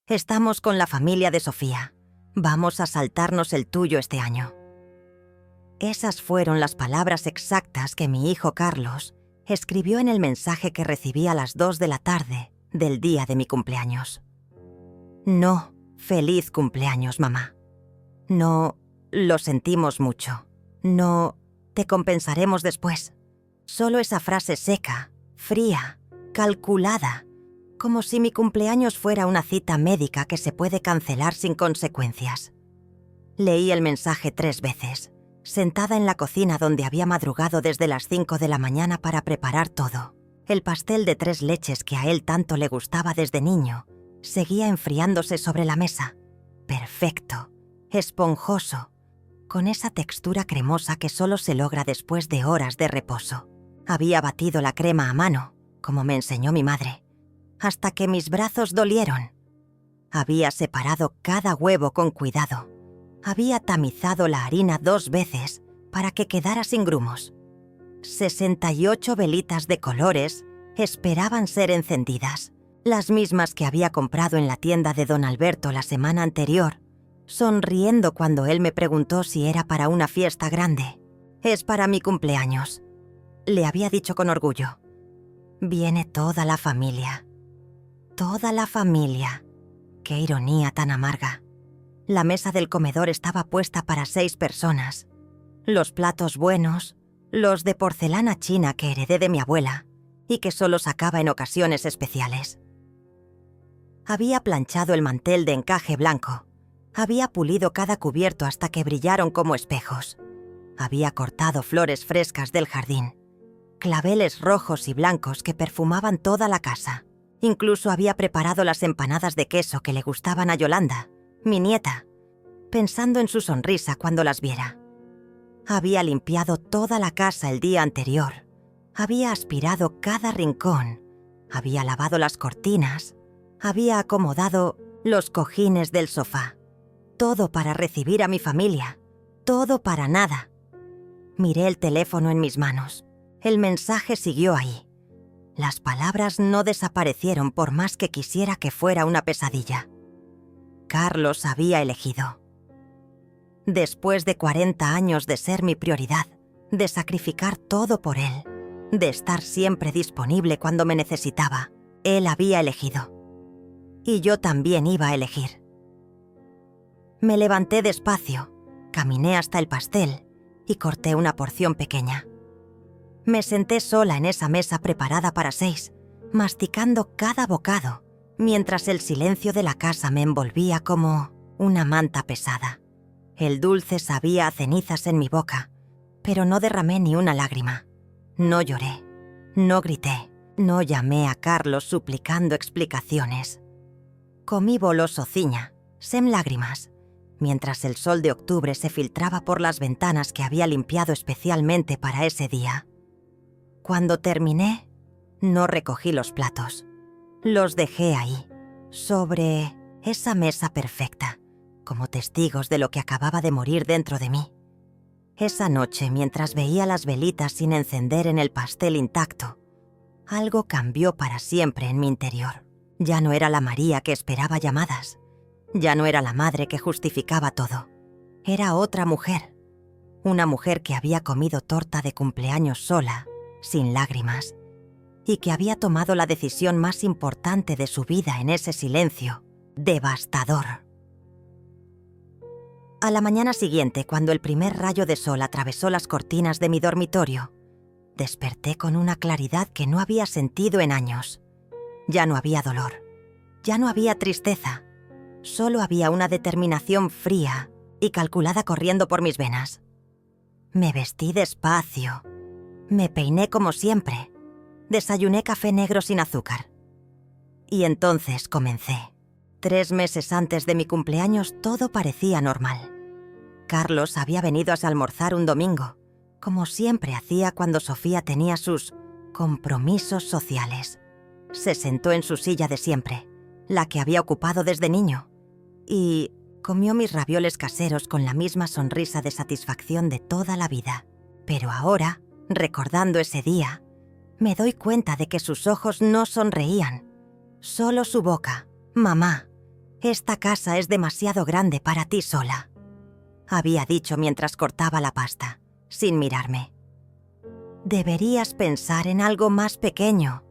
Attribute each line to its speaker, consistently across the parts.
Speaker 1: Estamos con la familia de Sofía. Vamos a saltarnos el tuyo este año. Esas fueron las palabras exactas que mi hijo Carlos escribió en el mensaje que recibí a las 2 de la tarde del día de mi cumpleaños. No, feliz cumpleaños, mamá. No, lo sentimos mucho. No, te compensaremos después. Solo esa frase seca, fría, calculada, como si mi cumpleaños fuera una cita médica que se puede cancelar sin consecuencias. Leí el mensaje 3 veces, sentada en la cocina donde había madrugado desde las 5 de la mañana para preparar todo. El pastel de 3 leches que a él tanto le gustaba desde niño seguía enfriándose sobre la mesa. Perfecto, esponjoso, con esa textura cremosa que solo se logra después de horas de reposo. Había batido la crema a mano, como me enseñó mi madre, hasta que mis brazos dolieron. Había separado cada huevo con cuidado. Había tamizado la harina 2 veces para que quedara sin grumos. 68 velitas de colores esperaban ser encendidas, las mismas que había comprado en la tienda de don Alberto la semana anterior, sonriendo cuando él me preguntó si era para una fiesta grande. «Es para mi cumpleaños», le había dicho con orgullo. «Viene toda la familia». Toda la familia. Qué ironía tan amarga. La mesa del comedor estaba puesta para 6 personas. Los platos buenos, los de porcelana china que heredé de mi abuela y que solo sacaba en ocasiones especiales. Había planchado el mantel de encaje blanco. Había pulido cada cubierto hasta que brillaron como espejos. Había cortado flores frescas del jardín, claveles rojos y blancos que perfumaban toda la casa. Incluso había preparado las empanadas de queso que le gustaban a Yolanda, mi nieta, pensando en su sonrisa cuando las viera. Había limpiado toda la casa el día anterior. Había aspirado cada rincón. Había lavado las cortinas. Había acomodado los cojines del sofá. Todo para recibir a mi familia. Todo para nada. Miré el teléfono en mis manos. El mensaje siguió ahí. Las palabras no desaparecieron por más que quisiera que fuera una pesadilla. Carlos había elegido. Después de 40 años de ser mi prioridad, de sacrificar todo por él, de estar siempre disponible cuando me necesitaba, él había elegido. Y yo también iba a elegir. Me levanté despacio, caminé hasta el pastel y corté una porción pequeña. Me senté sola en esa mesa preparada para 6, masticando cada bocado, mientras el silencio de la casa me envolvía como una manta pesada. El dulce sabía a cenizas en mi boca, pero no derramé ni una lágrima. No lloré, no grité, no llamé a Carlos suplicando explicaciones. Comí bolos o ciña, sem lágrimas, mientras el sol de octubre se filtraba por las ventanas que había limpiado especialmente para ese día. Cuando terminé, no recogí los platos. Los dejé ahí, sobre esa mesa perfecta, como testigos de lo que acababa de morir dentro de mí. Esa noche, mientras veía las velitas sin encender en el pastel intacto, algo cambió para siempre en mi interior. Ya no era la María que esperaba llamadas. Ya no era la madre que justificaba todo. Era otra mujer. Una mujer que había comido torta de cumpleaños sola, sin lágrimas, y que había tomado la decisión más importante de su vida en ese silencio devastador. A la mañana siguiente, cuando el primer rayo de sol atravesó las cortinas de mi dormitorio, desperté con una claridad que no había sentido en años. Ya no había dolor, ya no había tristeza, solo había una determinación fría y calculada corriendo por mis venas. Me vestí despacio, me peiné como siempre, desayuné café negro sin azúcar. Y entonces comencé. 3 meses antes de mi cumpleaños todo parecía normal. Carlos había venido a almorzar un domingo, como siempre hacía cuando Sofía tenía sus compromisos sociales. Se sentó en su silla de siempre, la que había ocupado desde niño, y comió mis ravioles caseros con la misma sonrisa de satisfacción de toda la vida. Pero ahora, recordando ese día, me doy cuenta de que sus ojos no sonreían, solo su boca, mamá, Esta casa es demasiado grande para ti sola, había dicho mientras cortaba la pasta, sin mirarme. Deberías pensar en algo más pequeño,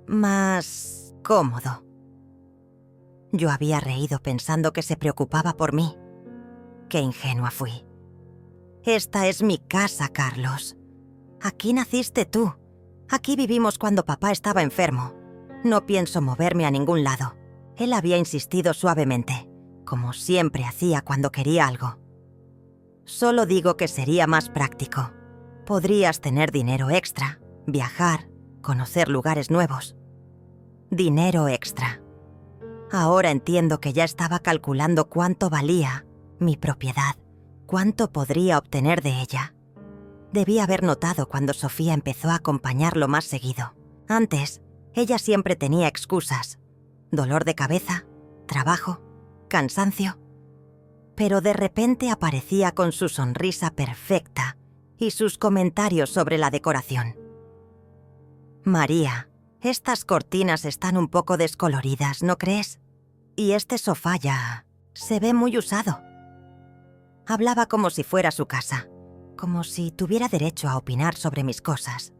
Speaker 1: más cómodo. Yo había reído pensando que se preocupaba por mí. Qué ingenua fui. Esta es mi casa, Carlos. Aquí naciste tú. Aquí vivimos cuando papá estaba enfermo. No pienso moverme a ningún lado. Él había insistido suavemente, como siempre hacía cuando quería algo. Solo digo que sería más práctico. Podrías tener dinero extra, viajar, conocer lugares nuevos. Dinero extra. Ahora entiendo que ya estaba calculando cuánto valía mi propiedad, cuánto podría obtener de ella. Debí haber notado cuando Sofía empezó a acompañarlo más seguido. Antes, ella siempre tenía excusas. Dolor de cabeza, trabajo, cansancio. Pero de repente aparecía con su sonrisa perfecta y sus comentarios sobre la decoración. María, estas cortinas están un poco descoloridas, ¿no crees? Y este sofá ya se ve muy usado. Hablaba como si fuera su casa, como si tuviera derecho a opinar sobre mis cosas.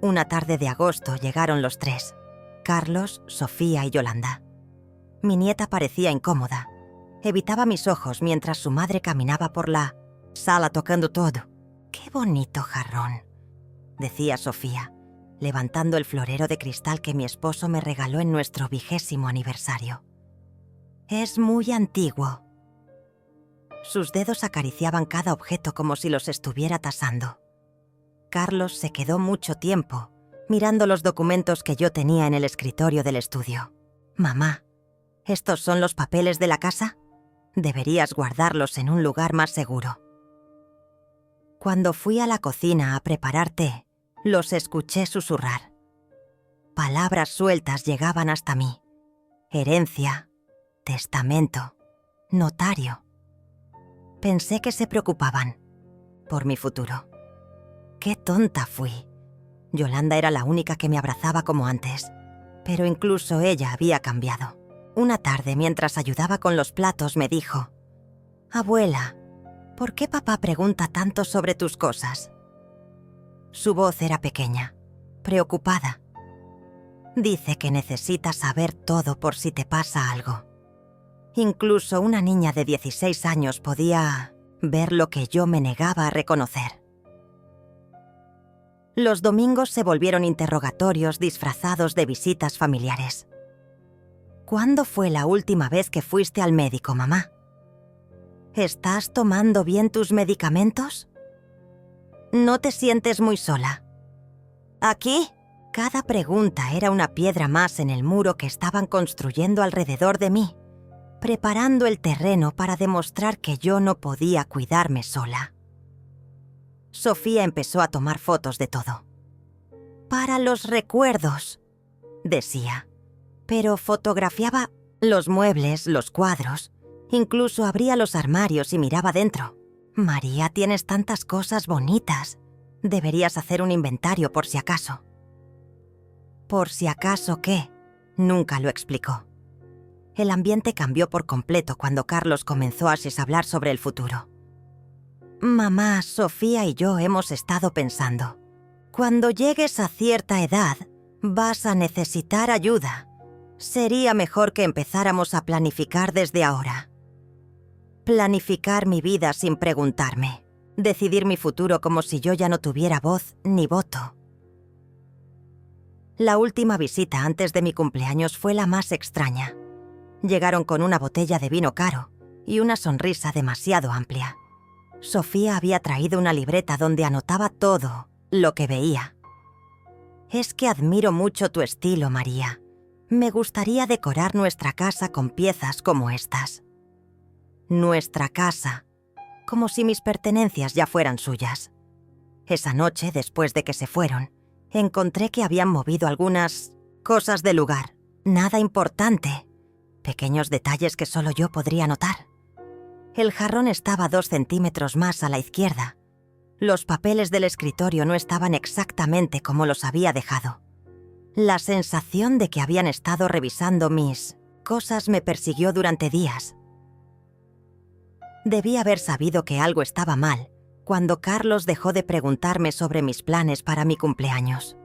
Speaker 1: Una tarde de agosto llegaron los tres, Carlos, Sofía y Yolanda. Mi nieta parecía incómoda. Evitaba mis ojos mientras su madre caminaba por la sala tocando todo. ¡Qué bonito jarrón!, decía Sofía, levantando el florero de cristal que mi esposo me regaló en nuestro 20º aniversario. Es muy antiguo. Sus dedos acariciaban cada objeto como si los estuviera tasando. Carlos se quedó mucho tiempo mirando los documentos que yo tenía en el escritorio del estudio. Mamá, ¿estos son los papeles de la casa? Deberías guardarlos en un lugar más seguro. Cuando fui a la cocina a preparar té, los escuché susurrar. Palabras sueltas llegaban hasta mí. Herencia, testamento, notario. Pensé que se preocupaban por mi futuro. ¡Qué tonta fui! Yolanda era la única que me abrazaba como antes, pero incluso ella había cambiado. Una tarde, mientras ayudaba con los platos, me dijo: «Abuela, ¿por qué papá pregunta tanto sobre tus cosas?» Su voz era pequeña, preocupada. Dice que necesitas saber todo por si te pasa algo. Incluso una niña de 16 años podía ver lo que yo me negaba a reconocer. Los domingos se volvieron interrogatorios disfrazados de visitas familiares. ¿Cuándo fue la última vez que fuiste al médico, mamá? ¿Estás tomando bien tus medicamentos? ¿No te sientes muy sola? ¿Aquí? Cada pregunta era una piedra más en el muro que estaban construyendo alrededor de mí, preparando el terreno para demostrar que yo no podía cuidarme sola. Sofía empezó a tomar fotos de todo. «Para los recuerdos», decía, pero fotografiaba los muebles, los cuadros, incluso abría los armarios y miraba dentro. «María, tienes tantas cosas bonitas. Deberías hacer un inventario por si acaso». ¿Por si acaso qué? Nunca lo explicó. El ambiente cambió por completo cuando Carlos comenzó a hablar sobre el futuro. «Mamá, Sofía y yo hemos estado pensando. Cuando llegues a cierta edad, vas a necesitar ayuda. Sería mejor que empezáramos a planificar desde ahora. Planificar mi vida sin preguntarme. Decidir mi futuro como si yo ya no tuviera voz ni voto». La última visita antes de mi cumpleaños fue la más extraña. Llegaron con una botella de vino caro y una sonrisa demasiado amplia. Sofía había traído una libreta donde anotaba todo lo que veía. «Es que admiro mucho tu estilo, María. Me gustaría decorar nuestra casa con piezas como estas». Nuestra casa, como si mis pertenencias ya fueran suyas. Esa noche, después de que se fueron, encontré que habían movido algunas cosas del lugar. Nada importante. Pequeños detalles que solo yo podría notar. El jarrón estaba 2 centímetros más a la izquierda. Los papeles del escritorio no estaban exactamente como los había dejado. La sensación de que habían estado revisando mis cosas me persiguió durante días. Debí haber sabido que algo estaba mal cuando Carlos dejó de preguntarme sobre mis planes para mi cumpleaños.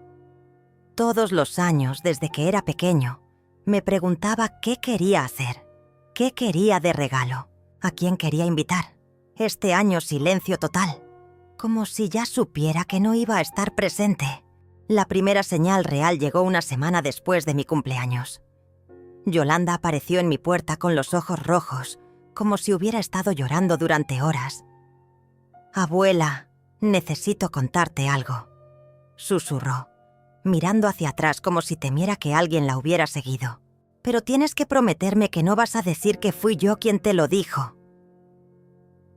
Speaker 1: Todos los años, desde que era pequeño, me preguntaba qué quería hacer, qué quería de regalo, a quién quería invitar. Este año silencio total, como si ya supiera que no iba a estar presente. La primera señal real llegó una semana después de mi cumpleaños. Yolanda apareció en mi puerta con los ojos rojos, como si hubiera estado llorando durante horas. «Abuela, necesito contarte algo», susurró, mirando hacia atrás como si temiera que alguien la hubiera seguido. «Pero tienes que prometerme que no vas a decir que fui yo quien te lo dijo».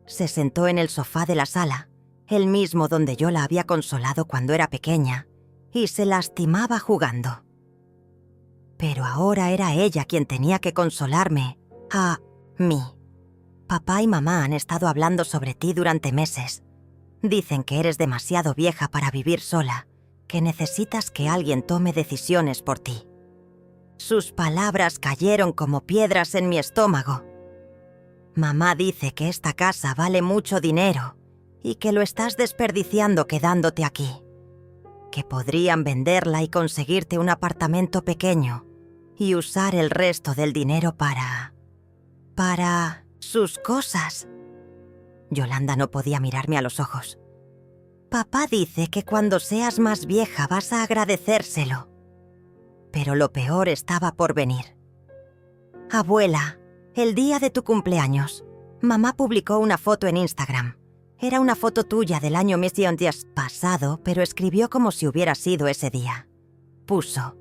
Speaker 1: Se sentó en el sofá de la sala, el mismo donde yo la había consolado cuando era pequeña, y se lastimaba jugando. Pero ahora era ella quien tenía que consolarme, a mí. «Papá y mamá han estado hablando sobre ti durante meses. Dicen que eres demasiado vieja para vivir sola, que necesitas que alguien tome decisiones por ti». Sus palabras cayeron como piedras en mi estómago. «Mamá dice que esta casa vale mucho dinero y que lo estás desperdiciando quedándote aquí. Que podrían venderla y conseguirte un apartamento pequeño y usar el resto del dinero para sus cosas». Yolanda no podía mirarme a los ojos. «Papá dice que cuando seas más vieja vas a agradecérselo». Pero lo peor estaba por venir. «Abuela, el día de tu cumpleaños, mamá publicó una foto en Instagram. Era una foto tuya del año pasado, pero escribió como si hubiera sido ese día. Puso,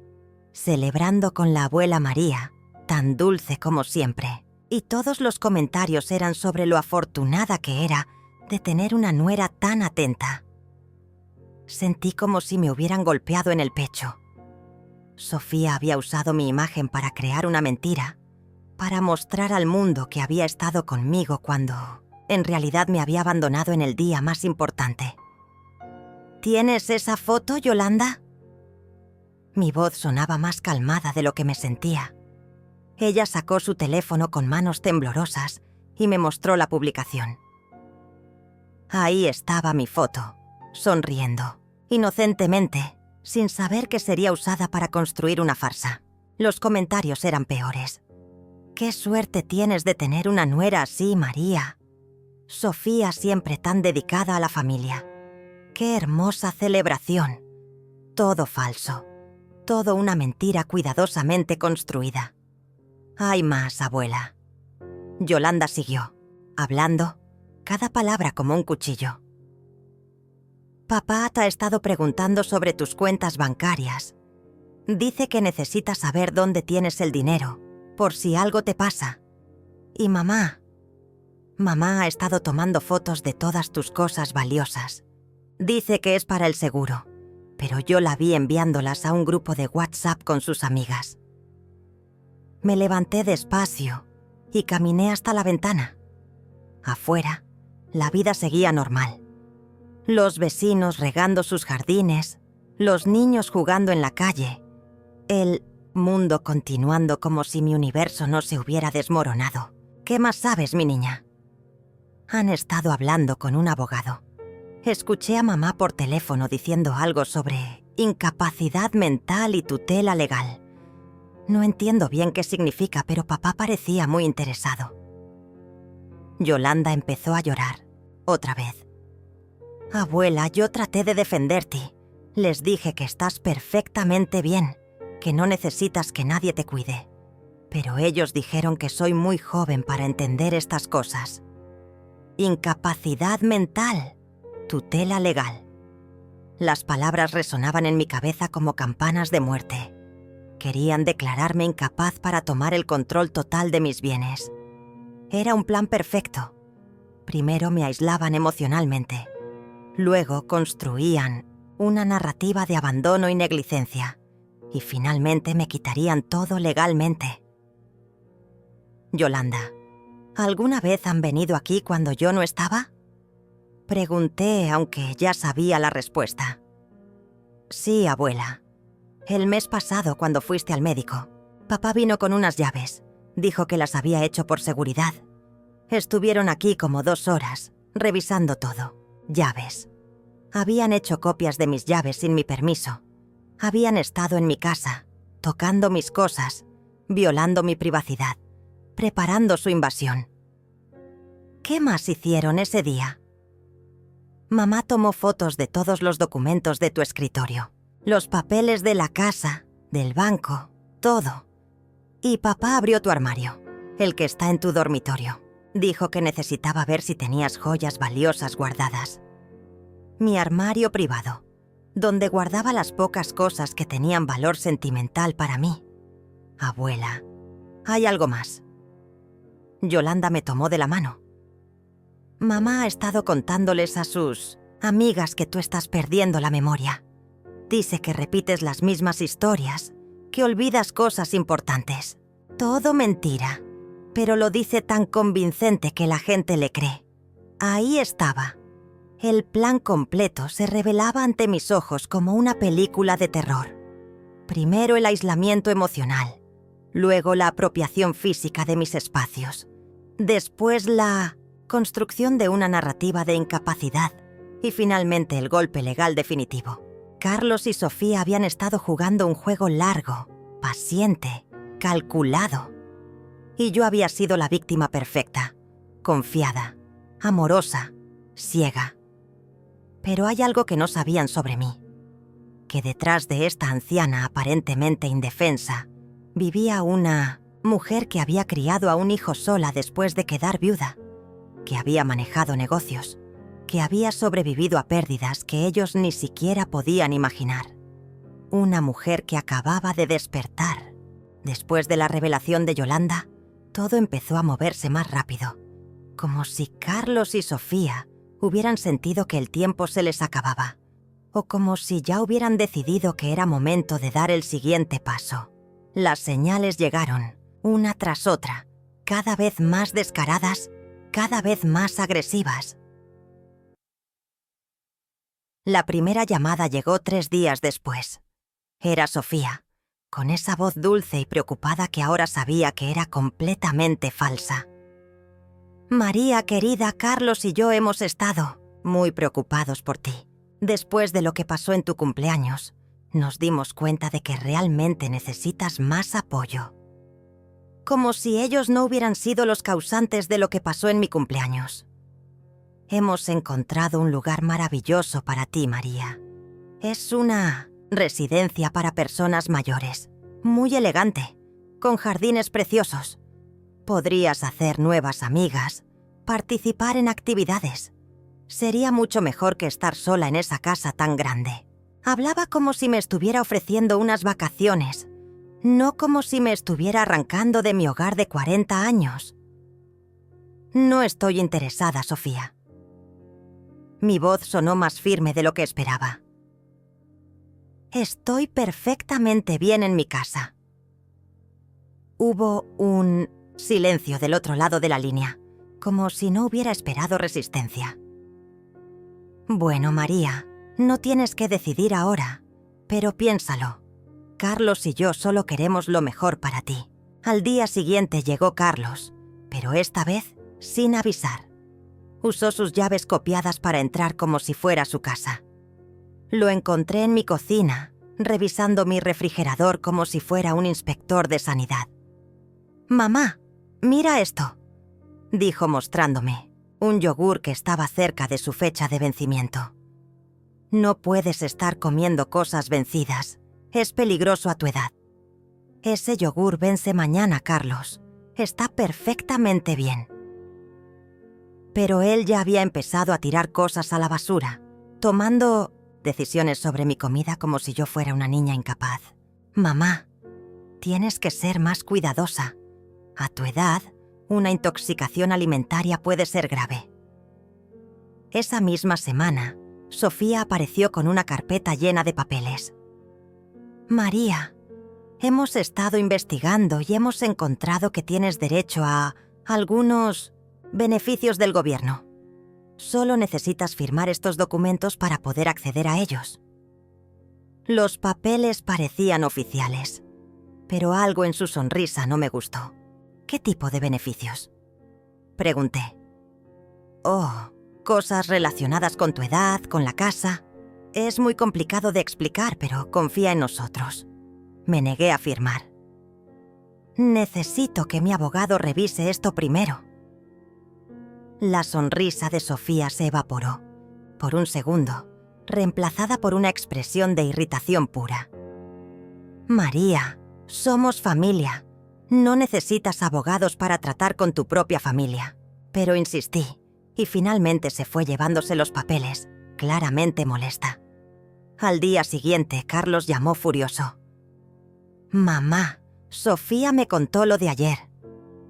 Speaker 1: celebrando con la abuela María, tan dulce como siempre. Y todos los comentarios eran sobre lo afortunada que era de tener una nuera tan atenta». Sentí como si me hubieran golpeado en el pecho. Sofía había usado mi imagen para crear una mentira, para mostrar al mundo que había estado conmigo cuando, en realidad, me había abandonado en el día más importante. «¿Tienes esa foto, Yolanda?». Mi voz sonaba más calmada de lo que me sentía. Ella sacó su teléfono con manos temblorosas y me mostró la publicación. Ahí estaba mi foto, sonriendo, inocentemente, sin saber que sería usada para construir una farsa. Los comentarios eran peores. «Qué suerte tienes de tener una nuera así, María. Sofía siempre tan dedicada a la familia. Qué hermosa celebración. Todo falso. Todo una mentira cuidadosamente construida. Hay más, abuela». Yolanda siguió, hablando, cada palabra como un cuchillo. «Papá te ha estado preguntando sobre tus cuentas bancarias. Dice que necesitas saber dónde tienes el dinero, por si algo te pasa. Y mamá ha estado tomando fotos de todas tus cosas valiosas. Dice que es para el seguro, pero yo la vi enviándolas a un grupo de WhatsApp con sus amigas». Me levanté despacio y caminé hasta la ventana. Afuera, la vida seguía normal. Los vecinos regando sus jardines, los niños jugando en la calle, el mundo continuando como si mi universo no se hubiera desmoronado. «¿Qué más sabes, mi niña?». Han estado hablando con un abogado. Escuché a mamá por teléfono diciendo algo sobre incapacidad mental y tutela legal. No entiendo bien qué significa, pero papá parecía muy interesado. Yolanda empezó a llorar, otra vez. «Abuela, yo traté de defenderte. Les dije que estás perfectamente bien, que no necesitas que nadie te cuide. Pero ellos dijeron que soy muy joven para entender estas cosas. Incapacidad mental, tutela legal». Las palabras resonaban en mi cabeza como campanas de muerte. Querían declararme incapaz para tomar el control total de mis bienes. Era un plan perfecto. Primero me aislaban emocionalmente. Luego construían una narrativa de abandono y negligencia. Y finalmente me quitarían todo legalmente. «Yolanda, ¿alguna vez han venido aquí cuando yo no estaba?». Pregunté, aunque ya sabía la respuesta. «Sí, abuela. El mes pasado, cuando fuiste al médico, papá vino con unas llaves. Dijo que las había hecho por seguridad. Estuvieron aquí como 2 horas, revisando todo. Llaves. Habían hecho copias de mis llaves sin mi permiso. Habían estado en mi casa, tocando mis cosas, violando mi privacidad, preparando su invasión. ¿Qué más hicieron ese día? Mamá tomó fotos de todos los documentos de tu escritorio, los papeles de la casa, del banco, todo. Y papá abrió tu armario, el que está en tu dormitorio. Dijo que necesitaba ver si tenías joyas valiosas guardadas. Mi armario privado, donde guardaba las pocas cosas que tenían valor sentimental para mí. Abuela, hay algo más. Yolanda me tomó de la mano. Mamá ha estado contándoles a sus amigas que tú estás perdiendo la memoria. Dice que repites las mismas historias, que olvidas cosas importantes. Todo mentira, pero lo dice tan convincente que la gente le cree. Ahí estaba. El plan completo se revelaba ante mis ojos como una película de terror. Primero el aislamiento emocional, luego la apropiación física de mis espacios, después la construcción de una narrativa de incapacidad y finalmente el golpe legal definitivo. Carlos y Sofía habían estado jugando un juego largo, paciente, calculado. Y yo había sido la víctima perfecta, confiada, amorosa, ciega. Pero hay algo que no sabían sobre mí, que detrás de esta anciana aparentemente indefensa vivía una mujer que había criado a un hijo sola después de quedar viuda, que había manejado negocios, que había sobrevivido a pérdidas que ellos ni siquiera podían imaginar. Una mujer que acababa de despertar. Después de la revelación de Yolanda, todo empezó a moverse más rápido, como si Carlos y Sofía hubieran sentido que el tiempo se les acababa, o como si ya hubieran decidido que era momento de dar el siguiente paso. Las señales llegaron, una tras otra, cada vez más descaradas, cada vez más agresivas. La primera llamada llegó 3 días después. Era Sofía, con esa voz dulce y preocupada que ahora sabía que era completamente falsa. María, querida, Carlos y yo hemos estado muy preocupados por ti. Después de lo que pasó en tu cumpleaños, nos dimos cuenta de que realmente necesitas más apoyo. Como si ellos no hubieran sido los causantes de lo que pasó en mi cumpleaños. Hemos encontrado un lugar maravilloso para ti, María. Es una residencia para personas mayores, muy elegante, con jardines preciosos. Podrías hacer nuevas amigas, participar en actividades. Sería mucho mejor que estar sola en esa casa tan grande. Hablaba como si me estuviera ofreciendo unas vacaciones, no como si me estuviera arrancando de mi hogar de 40 años. No estoy interesada, Sofía. Mi voz sonó más firme de lo que esperaba. Estoy perfectamente bien en mi casa. Hubo un silencio del otro lado de la línea, como si no hubiera esperado resistencia. Bueno, María, no tienes que decidir ahora, pero piénsalo. Carlos y yo solo queremos lo mejor para ti. Al día siguiente llegó Carlos, pero esta vez sin avisar. Usó sus llaves copiadas para entrar como si fuera su casa. Lo encontré en mi cocina, revisando mi refrigerador como si fuera un inspector de sanidad. «Mamá, mira esto», dijo mostrándome un yogur que estaba cerca de su fecha de vencimiento. «No puedes estar comiendo cosas vencidas. Es peligroso a tu edad. Ese yogur vence mañana, Carlos. Está perfectamente bien». Pero él ya había empezado a tirar cosas a la basura, tomando decisiones sobre mi comida como si yo fuera una niña incapaz. «Mamá, tienes que ser más cuidadosa. A tu edad, una intoxicación alimentaria puede ser grave». Esa misma semana, Sofía apareció con una carpeta llena de papeles. «María, hemos estado investigando y hemos encontrado que tienes derecho a algunos beneficios del gobierno. Solo necesitas firmar estos documentos para poder acceder a ellos». Los papeles parecían oficiales, pero algo en su sonrisa no me gustó. ¿Qué tipo de beneficios? Pregunté. Oh, cosas relacionadas con tu edad, con la casa. Es muy complicado de explicar, pero confía en nosotros. Me negué a firmar. Necesito que mi abogado revise esto primero. La sonrisa de Sofía se evaporó, por un segundo, reemplazada por una expresión de irritación pura. María, somos familia. No necesitas abogados para tratar con tu propia familia. Pero insistí, y finalmente se fue llevándose los papeles, claramente molesta. Al día siguiente, Carlos llamó furioso. Mamá, Sofía me contó lo de ayer.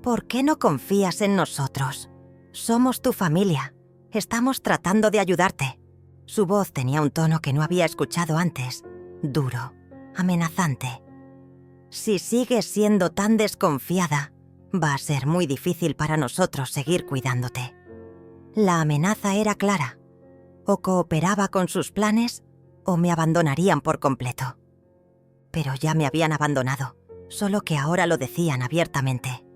Speaker 1: ¿Por qué no confías en nosotros? Somos tu familia. Estamos tratando de ayudarte. Su voz tenía un tono que no había escuchado antes, duro, amenazante. Si sigues siendo tan desconfiada, va a ser muy difícil para nosotros seguir cuidándote. La amenaza era clara. O cooperaba con sus planes o me abandonarían por completo. Pero ya me habían abandonado, solo que ahora lo decían abiertamente.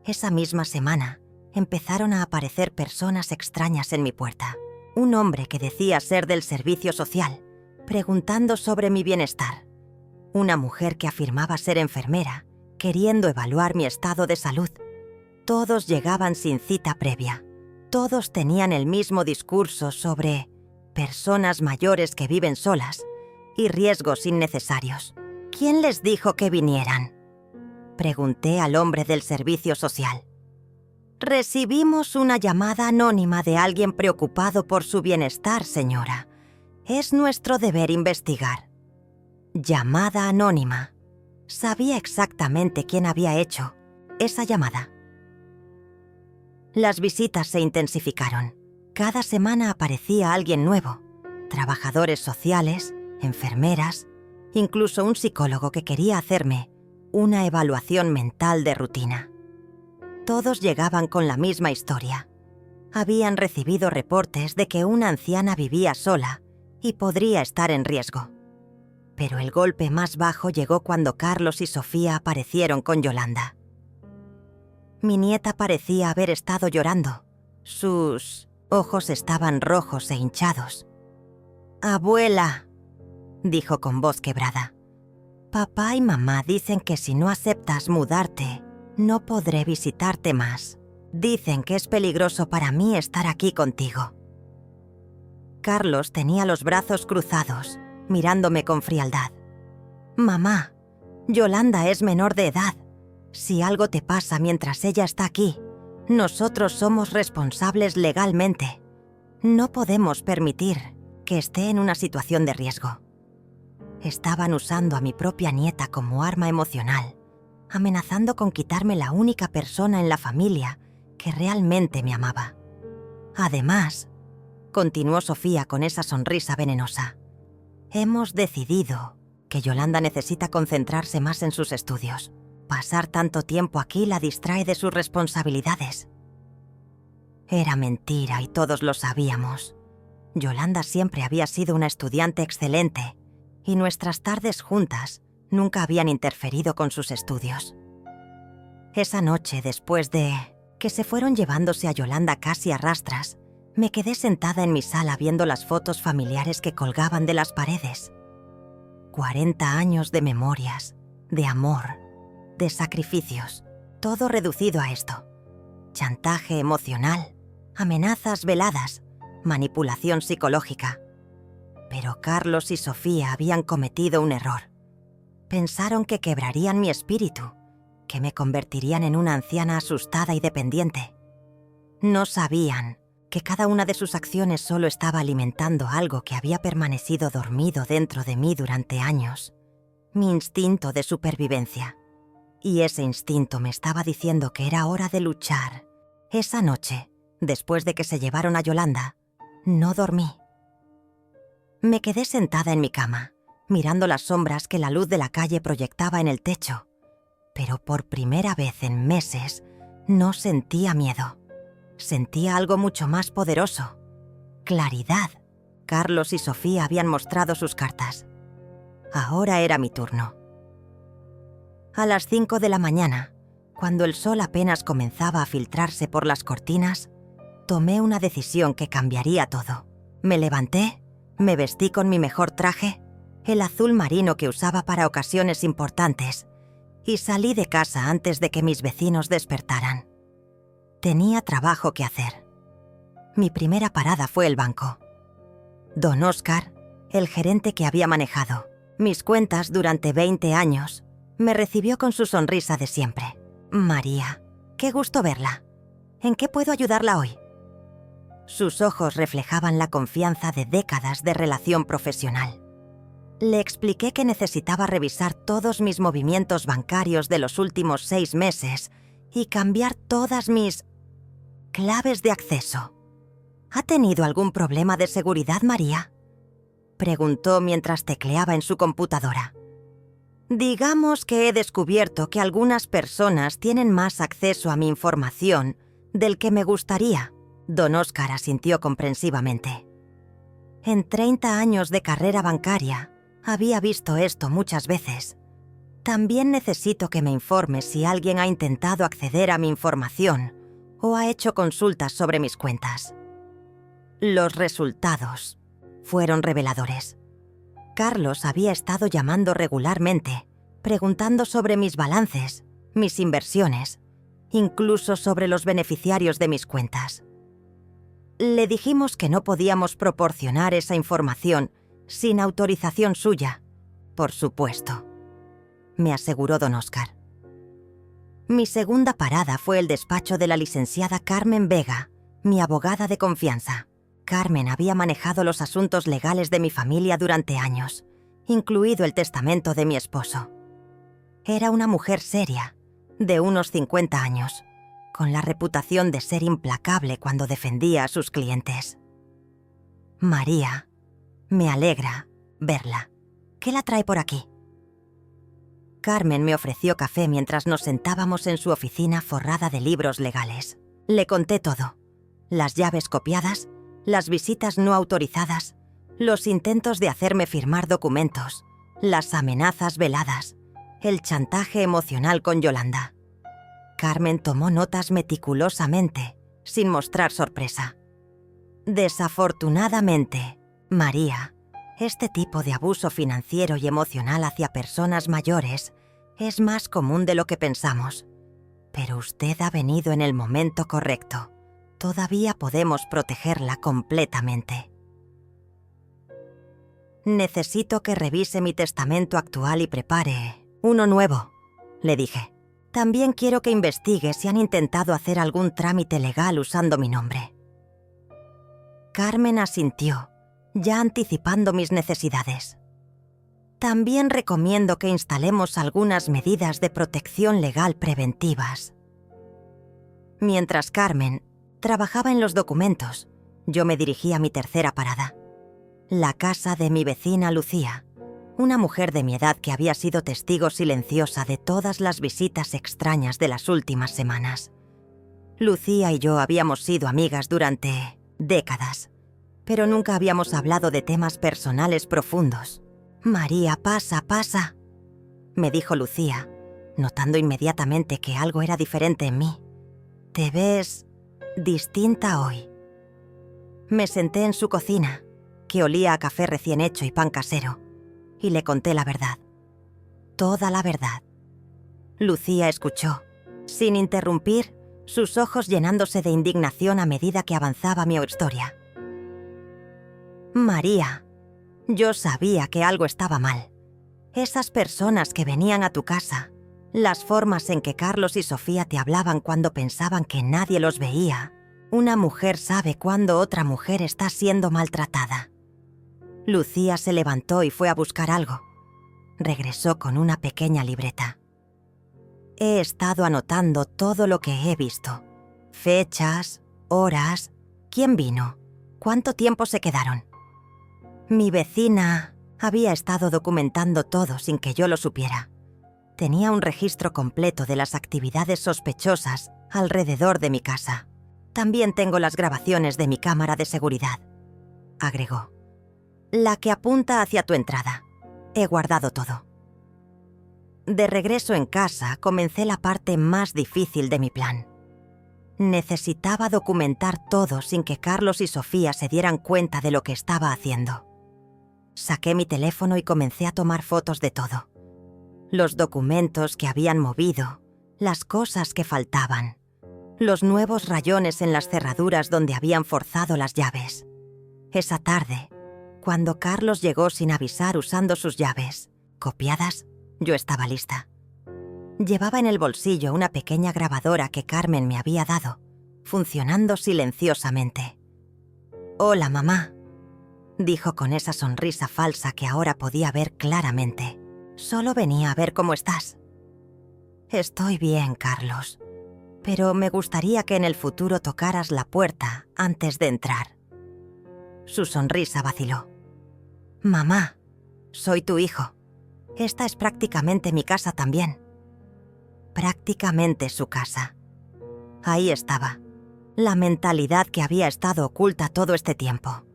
Speaker 1: Esa misma semana empezaron a aparecer personas extrañas en mi puerta. Un hombre que decía ser del servicio social, preguntando sobre mi bienestar. Una mujer que afirmaba ser enfermera, queriendo evaluar mi estado de salud. Todos llegaban sin cita previa. Todos tenían el mismo discurso sobre personas mayores que viven solas y riesgos innecesarios. ¿Quién les dijo que vinieran? Pregunté al hombre del servicio social. Recibimos una llamada anónima de alguien preocupado por su bienestar, señora. Es nuestro deber investigar. Llamada anónima. Sabía exactamente quién había hecho esa llamada. Las visitas se intensificaron. Cada semana aparecía alguien nuevo. Trabajadores sociales, enfermeras, incluso un psicólogo que quería hacerme una evaluación mental de rutina. Todos llegaban con la misma historia. Habían recibido reportes de que una anciana vivía sola y podría estar en riesgo. Pero el golpe más bajo llegó cuando Carlos y Sofía aparecieron con Yolanda. Mi nieta parecía haber estado llorando. Sus ojos estaban rojos e hinchados. «Abuela», dijo con voz quebrada. «Papá y mamá dicen que si no aceptas mudarte, no podré visitarte más. Dicen que es peligroso para mí estar aquí contigo». Carlos tenía los brazos cruzados, mirándome con frialdad. «Mamá, Yolanda es menor de edad. Si algo te pasa mientras ella está aquí, nosotros somos responsables legalmente. No podemos permitir que esté en una situación de riesgo». Estaban usando a mi propia nieta como arma emocional, amenazando con quitarme la única persona en la familia que realmente me amaba. Además, continuó Sofía con esa sonrisa venenosa, hemos decidido que Yolanda necesita concentrarse más en sus estudios. Pasar tanto tiempo aquí la distrae de sus responsabilidades. Era mentira y todos lo sabíamos. Yolanda siempre había sido una estudiante excelente y nuestras tardes juntas nunca habían interferido con sus estudios. Esa noche, después de que se fueron llevándose a Yolanda casi a rastras, me quedé sentada en mi sala viendo las fotos familiares que colgaban de las paredes. 40 años de memorias, de amor, de sacrificios, todo reducido a esto. Chantaje emocional, amenazas veladas, manipulación psicológica. Pero Carlos y Sofía habían cometido un error. Pensaron que quebrarían mi espíritu, que me convertirían en una anciana asustada y dependiente. No sabían que cada una de sus acciones solo estaba alimentando algo que había permanecido dormido dentro de mí durante años. Mi instinto de supervivencia. Y ese instinto me estaba diciendo que era hora de luchar. Esa noche, después de que se llevaron a Yolanda, no dormí. Me quedé sentada en mi cama, mirando las sombras que la luz de la calle proyectaba en el techo. Pero por primera vez en meses, no sentía miedo. Sentía algo mucho más poderoso. Claridad. Carlos y Sofía habían mostrado sus cartas. Ahora era mi turno. A las 5 de la mañana, cuando el sol apenas comenzaba a filtrarse por las cortinas, tomé una decisión que cambiaría todo. Me levanté, me vestí con mi mejor traje, el azul marino que usaba para ocasiones importantes, y salí de casa antes de que mis vecinos despertaran. Tenía trabajo que hacer. Mi primera parada fue el banco. Don Oscar, el gerente que había manejado mis cuentas durante 20 años, me recibió con su sonrisa de siempre. «María, qué gusto verla. ¿En qué puedo ayudarla hoy?» Sus ojos reflejaban la confianza de décadas de relación profesional. Le expliqué que necesitaba revisar todos mis movimientos bancarios de los últimos 6 meses y cambiar todas mis claves de acceso. ¿Ha tenido algún problema de seguridad, María?, preguntó mientras tecleaba en su computadora. Digamos que he descubierto que algunas personas tienen más acceso a mi información del que me gustaría. Don Oscar asintió comprensivamente. En 30 años de carrera bancaria, había visto esto muchas veces. También necesito que me informe si alguien ha intentado acceder a mi información o ha hecho consultas sobre mis cuentas. Los resultados fueron reveladores. Carlos había estado llamando regularmente, preguntando sobre mis balances, mis inversiones, incluso sobre los beneficiarios de mis cuentas. Le dijimos que no podíamos proporcionar esa información sin autorización suya, por supuesto, me aseguró don Oscar. Mi segunda parada fue el despacho de la licenciada Carmen Vega, mi abogada de confianza. Carmen había manejado los asuntos legales de mi familia durante años, incluido el testamento de mi esposo. Era una mujer seria, de unos 50 años, con la reputación de ser implacable cuando defendía a sus clientes. María, me alegra verla. ¿Qué la trae por aquí? Carmen me ofreció café mientras nos sentábamos en su oficina forrada de libros legales. Le conté todo: las llaves copiadas, las visitas no autorizadas, los intentos de hacerme firmar documentos, las amenazas veladas, el chantaje emocional con Yolanda. Carmen tomó notas meticulosamente, sin mostrar sorpresa. Desafortunadamente, María, este tipo de abuso financiero y emocional hacia personas mayores es más común de lo que pensamos. Pero usted ha venido en el momento correcto. Todavía podemos protegerla completamente. Necesito que revise mi testamento actual y prepare uno nuevo, le dije. También quiero que investigue si han intentado hacer algún trámite legal usando mi nombre. Carmen asintió, ya anticipando mis necesidades. También recomiendo que instalemos algunas medidas de protección legal preventivas. Mientras Carmen trabajaba en los documentos, yo me dirigí a mi tercera parada, la casa de mi vecina Lucía, una mujer de mi edad que había sido testigo silenciosa de todas las visitas extrañas de las últimas semanas. Lucía y yo habíamos sido amigas durante décadas, pero nunca habíamos hablado de temas personales profundos. «María, pasa», me dijo Lucía, notando inmediatamente que algo era diferente en mí. «Te ves distinta hoy». Me senté en su cocina, que olía a café recién hecho y pan casero, y le conté la verdad. Toda la verdad. Lucía escuchó, sin interrumpir, sus ojos llenándose de indignación a medida que avanzaba mi historia. «María, yo sabía que algo estaba mal. Esas personas que venían a tu casa, las formas en que Carlos y Sofía te hablaban cuando pensaban que nadie los veía. Una mujer sabe cuando otra mujer está siendo maltratada». Lucía se levantó y fue a buscar algo. Regresó con una pequeña libreta. «He estado anotando todo lo que he visto. Fechas, horas, quién vino, cuánto tiempo se quedaron. Mi vecina había estado documentando todo sin que yo lo supiera. Tenía un registro completo de las actividades sospechosas alrededor de mi casa. También tengo las grabaciones de mi cámara de seguridad», agregó. «La que apunta hacia tu entrada. He guardado todo». De regreso en casa, comencé la parte más difícil de mi plan. Necesitaba documentar todo sin que Carlos y Sofía se dieran cuenta de lo que estaba haciendo. Saqué mi teléfono y comencé a tomar fotos de todo. Los documentos que habían movido, las cosas que faltaban, los nuevos rayones en las cerraduras donde habían forzado las llaves. Esa tarde, cuando Carlos llegó sin avisar usando sus llaves, copiadas, yo estaba lista. Llevaba en el bolsillo una pequeña grabadora que Carmen me había dado, funcionando silenciosamente. «Hola, mamá», dijo con esa sonrisa falsa que ahora podía ver claramente. «Solo venía a ver cómo estás». «Estoy bien, Carlos, pero me gustaría que en el futuro tocaras la puerta antes de entrar». Su sonrisa vaciló. «Mamá, soy tu hijo. Esta es prácticamente mi casa también». Prácticamente su casa. Ahí estaba, la mentalidad que había estado oculta todo este tiempo.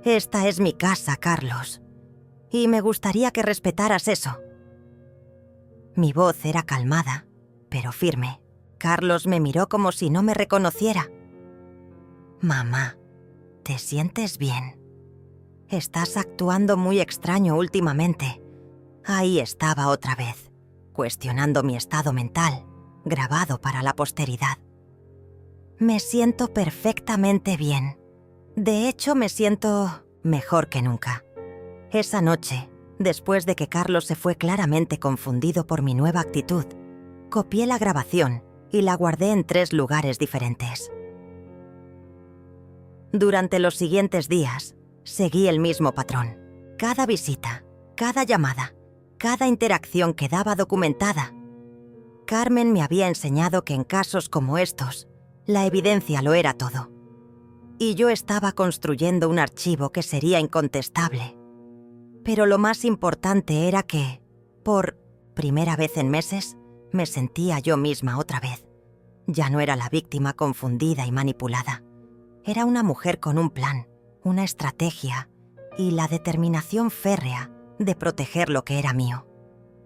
Speaker 1: «Esta es mi casa, Carlos, y me gustaría que respetaras eso». Mi voz era calmada, pero firme. Carlos me miró como si no me reconociera. «Mamá, ¿te sientes bien? Estás actuando muy extraño últimamente». Ahí estaba otra vez, cuestionando mi estado mental, grabado para la posteridad. «Me siento perfectamente bien. De hecho, me siento mejor que nunca». Esa noche, después de que Carlos se fue claramente confundido por mi nueva actitud, copié la grabación y la guardé en 3 lugares diferentes. Durante los siguientes días, seguí el mismo patrón. Cada visita, cada llamada, cada interacción quedaba documentada. Carmen me había enseñado que en casos como estos, la evidencia lo era todo. Y yo estaba construyendo un archivo que sería incontestable. Pero lo más importante era que, por primera vez en meses, me sentía yo misma otra vez. Ya no era la víctima confundida y manipulada. Era una mujer con un plan, una estrategia y la determinación férrea de proteger lo que era mío.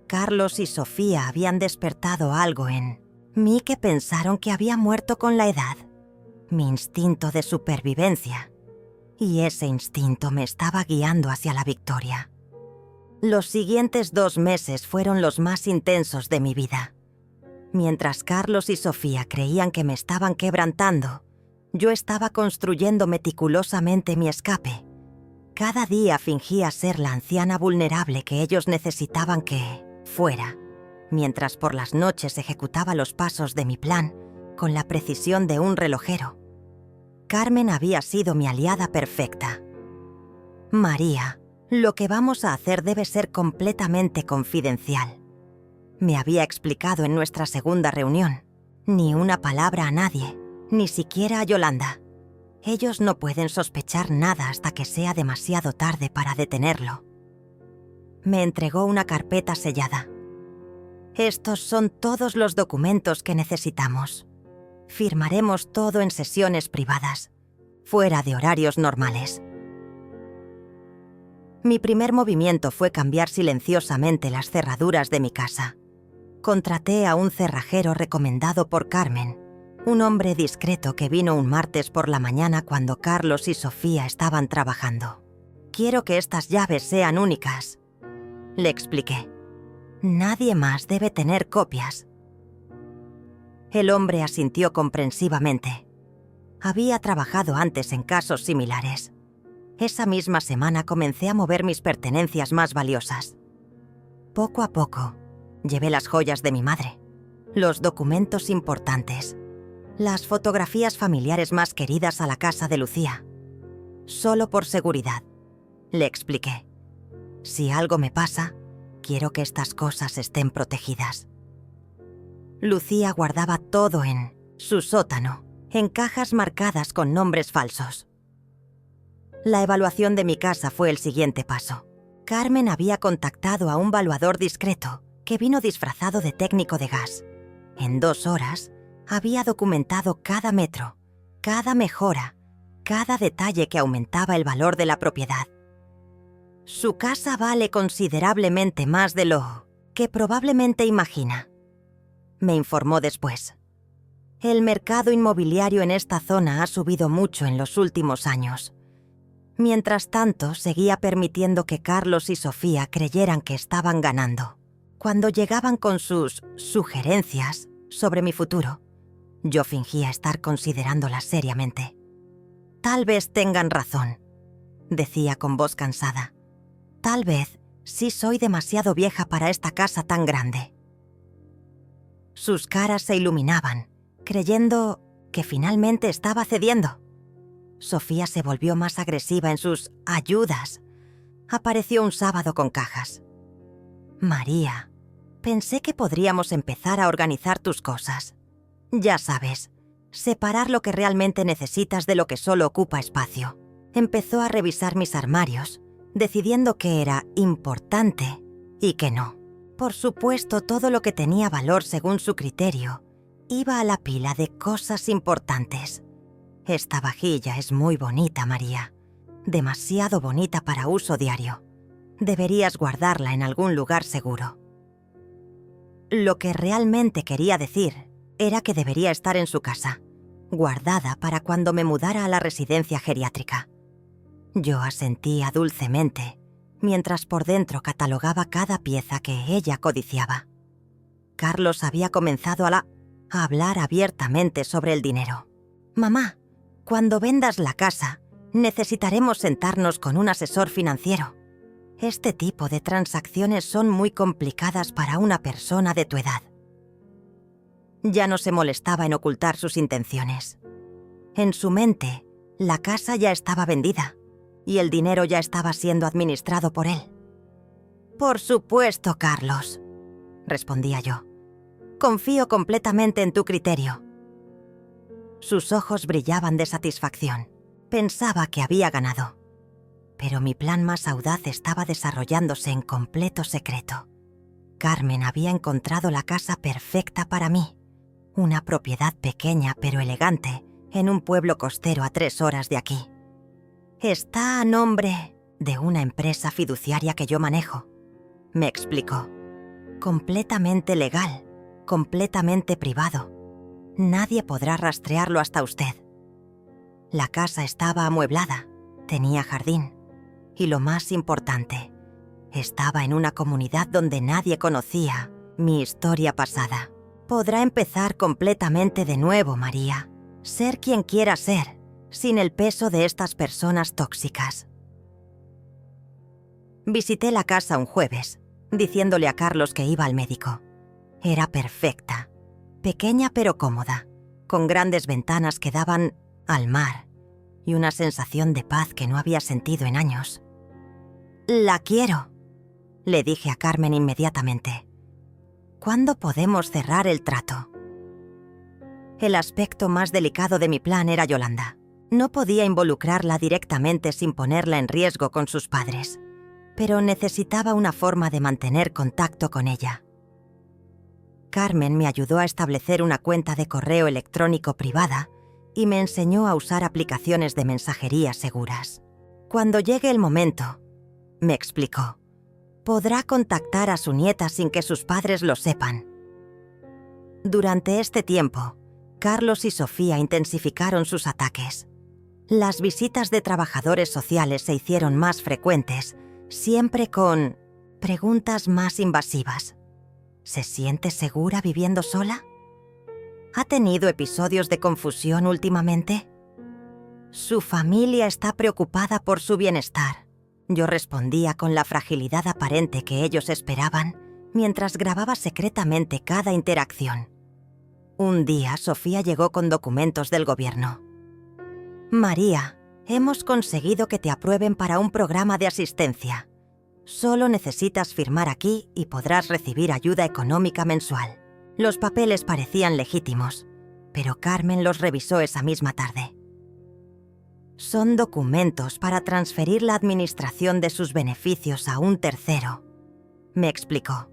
Speaker 1: Carlos y Sofía habían despertado algo en mí que pensaron que había muerto con la edad. Mi instinto de supervivencia. Y ese instinto me estaba guiando hacia la victoria. Los siguientes 2 meses fueron los más intensos de mi vida. Mientras Carlos y Sofía creían que me estaban quebrantando, yo estaba construyendo meticulosamente mi escape. Cada día fingía ser la anciana vulnerable que ellos necesitaban que fuera, mientras por las noches ejecutaba los pasos de mi plan con la precisión de un relojero. Carmen había sido mi aliada perfecta. «María, lo que vamos a hacer debe ser completamente confidencial», me había explicado en nuestra segunda reunión. «Ni una palabra a nadie, ni siquiera a Yolanda. Ellos no pueden sospechar nada hasta que sea demasiado tarde para detenerlo». Me entregó una carpeta sellada. «Estos son todos los documentos que necesitamos. Firmaremos todo en sesiones privadas, fuera de horarios normales». Mi primer movimiento fue cambiar silenciosamente las cerraduras de mi casa. Contraté a un cerrajero recomendado por Carmen, un hombre discreto que vino un martes por la mañana cuando Carlos y Sofía estaban trabajando. «Quiero que estas llaves sean únicas», le expliqué. «Nadie más debe tener copias». El hombre asintió comprensivamente. Había trabajado antes en casos similares. Esa misma semana comencé a mover mis pertenencias más valiosas. Poco a poco, llevé las joyas de mi madre, los documentos importantes, las fotografías familiares más queridas a la casa de Lucía. «Solo por seguridad», le expliqué. «Si algo me pasa, quiero que estas cosas estén protegidas». Lucía guardaba todo en su sótano, en cajas marcadas con nombres falsos. La evaluación de mi casa fue el siguiente paso. Carmen había contactado a un valuador discreto que vino disfrazado de técnico de gas. En 2 horas, había documentado cada metro, cada mejora, cada detalle que aumentaba el valor de la propiedad. «Su casa vale considerablemente más de lo que probablemente imagina. Me informó después. El mercado inmobiliario en esta zona ha subido mucho en los últimos años. Mientras tanto, seguía permitiendo que Carlos y Sofía creyeran que estaban ganando. Cuando llegaban con sus sugerencias sobre mi futuro, yo fingía estar considerándolas seriamente. Tal vez tengan razón, decía con voz cansada. Tal vez sí soy demasiado vieja para esta casa tan grande. Sus caras se iluminaban, creyendo que finalmente estaba cediendo. Sofía se volvió más agresiva en sus ayudas. Apareció un sábado con cajas. María, pensé que podríamos empezar a organizar tus cosas. Ya sabes, separar lo que realmente necesitas de lo que solo ocupa espacio. Empezó a revisar mis armarios, decidiendo qué era importante y qué no. Por supuesto, todo lo que tenía valor según su criterio iba a la pila de cosas importantes. Esta vajilla es muy bonita, María. Demasiado bonita para uso diario. Deberías guardarla en algún lugar seguro. Lo que realmente quería decir era que debería estar en su casa, guardada para cuando me mudara a la residencia geriátrica. Yo asentía dulcemente, mientras por dentro catalogaba cada pieza que ella codiciaba. Carlos había comenzado a hablar abiertamente sobre el dinero. «Mamá, cuando vendas la casa, necesitaremos sentarnos con un asesor financiero. Este tipo de transacciones son muy complicadas para una persona de tu edad». Ya no se molestaba en ocultar sus intenciones. En su mente, la casa ya estaba vendida y el dinero ya estaba siendo administrado por él. «Por supuesto, Carlos», respondía yo. «Confío completamente en tu criterio». Sus ojos brillaban de satisfacción. Pensaba que había ganado. Pero mi plan más audaz estaba desarrollándose en completo secreto. Carmen había encontrado la casa perfecta para mí. Una propiedad pequeña pero elegante en un pueblo costero a 3 horas de aquí. Está a nombre de una empresa fiduciaria que yo manejo, me explicó. Completamente legal, completamente privado. Nadie podrá rastrearlo hasta usted. La casa estaba amueblada, tenía jardín y lo más importante, estaba en una comunidad donde nadie conocía mi historia pasada. Podrá empezar completamente de nuevo, María. Ser quien quiera ser, sin el peso de estas personas tóxicas. Visité la casa un jueves, diciéndole a Carlos que iba al médico. Era perfecta, pequeña pero cómoda, con grandes ventanas que daban al mar y una sensación de paz que no había sentido en años. «La quiero», le dije a Carmen inmediatamente. «¿Cuándo podemos cerrar el trato?» El aspecto más delicado de mi plan era Yolanda. No podía involucrarla directamente sin ponerla en riesgo con sus padres, pero necesitaba una forma de mantener contacto con ella. Carmen me ayudó a establecer una cuenta de correo electrónico privada y me enseñó a usar aplicaciones de mensajería seguras. Cuando llegue el momento, me explicó, podrá contactar a su nieta sin que sus padres lo sepan. Durante este tiempo, Carlos y Sofía intensificaron sus ataques. Las visitas de trabajadores sociales se hicieron más frecuentes, siempre con preguntas más invasivas. ¿Se siente segura viviendo sola? ¿Ha tenido episodios de confusión últimamente? Su familia está preocupada por su bienestar. Yo respondía con la fragilidad aparente que ellos esperaban, mientras grababa secretamente cada interacción. Un día, Sofía llegó con documentos del gobierno. «María, hemos conseguido que te aprueben para un programa de asistencia. Solo necesitas firmar aquí y podrás recibir ayuda económica mensual». Los papeles parecían legítimos, pero Carmen los revisó esa misma tarde. «Son documentos para transferir la administración de sus beneficios a un tercero», me explicó.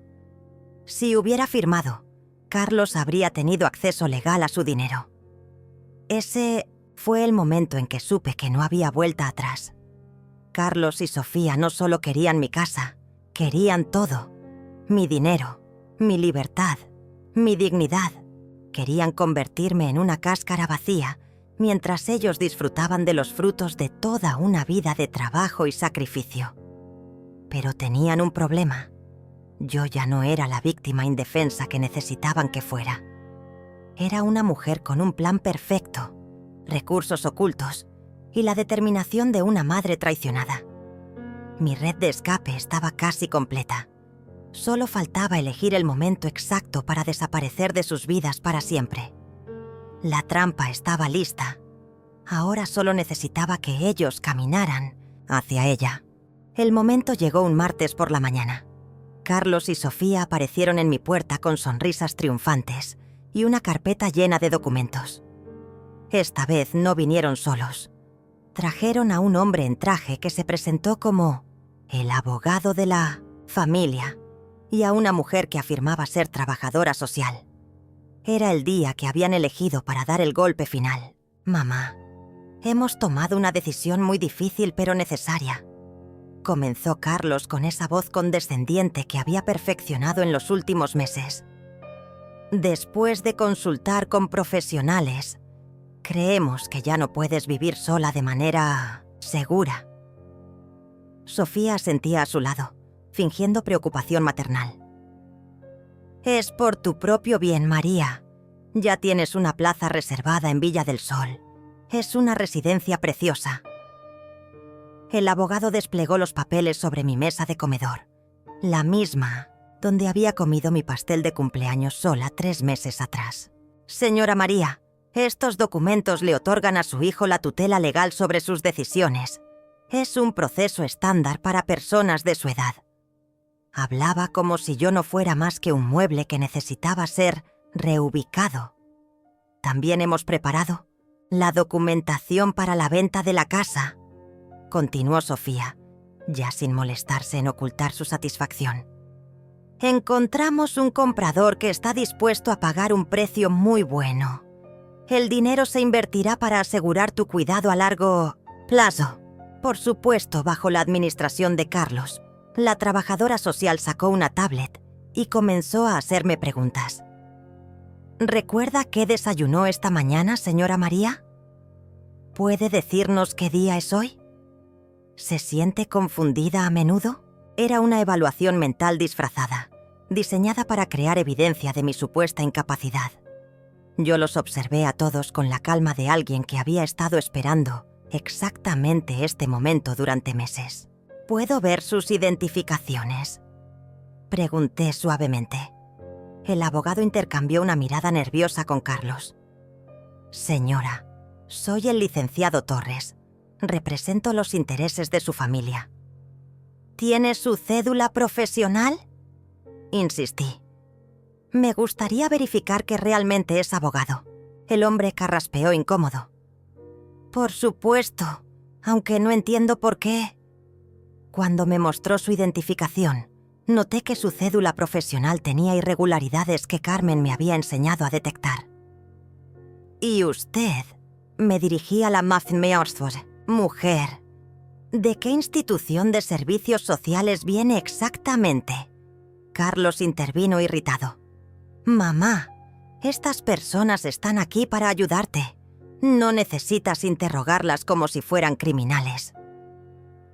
Speaker 1: Si hubiera firmado, Carlos habría tenido acceso legal a su dinero. Ese fue el momento en que supe que no había vuelta atrás. Carlos y Sofía no solo querían mi casa, querían todo. mi dinero, mi libertad, mi dignidad. Querían convertirme en una cáscara vacía, mientras ellos disfrutaban de los frutos de toda una vida de trabajo y sacrificio. Pero tenían un problema. Yo ya no era la víctima indefensa que necesitaban que fuera. Era una mujer con un plan perfecto, recursos ocultos y la determinación de una madre traicionada. Mi red de escape estaba casi completa. Solo faltaba elegir el momento exacto para desaparecer de sus vidas para siempre. La trampa estaba lista. Ahora solo necesitaba que ellos caminaran hacia ella. El momento llegó un martes por la mañana. Carlos y Sofía aparecieron en mi puerta con sonrisas triunfantes y una carpeta llena de documentos. Esta vez no vinieron solos. Trajeron a un hombre en traje que se presentó como el abogado de la familia y a una mujer que afirmaba ser trabajadora social. Era el día que habían elegido para dar el golpe final. «Mamá, hemos tomado una decisión muy difícil pero necesaria», comenzó Carlos con esa voz condescendiente que había perfeccionado en los últimos meses. «Después de consultar con profesionales, creemos que ya no puedes vivir sola de manera segura». Sofía asentía a su lado, fingiendo preocupación maternal. «Es por tu propio bien, María. Ya tienes una plaza reservada en Villa del Sol. Es una residencia preciosa». El abogado desplegó los papeles sobre mi mesa de comedor, la misma donde había comido mi pastel de cumpleaños sola 3 meses atrás. «Señora María, estos documentos le otorgan a su hijo la tutela legal sobre sus decisiones. Es un proceso estándar para personas de su edad». Hablaba como si yo no fuera más que un mueble que necesitaba ser reubicado. «También hemos preparado la documentación para la venta de la casa», continuó Sofía, ya sin molestarse en ocultar su satisfacción. «Encontramos un comprador que está dispuesto a pagar un precio muy bueno. El dinero se invertirá para asegurar tu cuidado a largo plazo. Por supuesto, bajo la administración de Carlos». La trabajadora social sacó una tablet y comenzó a hacerme preguntas. «¿Recuerda qué desayunó esta mañana, señora María? ¿Puede decirnos qué día es hoy? ¿Se siente confundida a menudo?». Era una evaluación mental disfrazada, diseñada para crear evidencia de mi supuesta incapacidad. Yo los observé a todos con la calma de alguien que había estado esperando exactamente este momento durante meses. «¿Puedo ver sus identificaciones?», pregunté suavemente. El abogado intercambió una mirada nerviosa con Carlos. «Señora, soy el licenciado Torres. Represento los intereses de su familia». «¿Tiene su cédula profesional?», insistí. «Me gustaría verificar que realmente es abogado». El hombre carraspeó incómodo. «Por supuesto, aunque no entiendo por qué». Cuando me mostró su identificación, noté que su cédula profesional tenía irregularidades que Carmen me había enseñado a detectar. «¿Y usted?», me dirigí a la mujer. «¿De qué institución de servicios sociales viene exactamente?». Carlos intervino irritado. «Mamá, estas personas están aquí para ayudarte. No necesitas interrogarlas como si fueran criminales».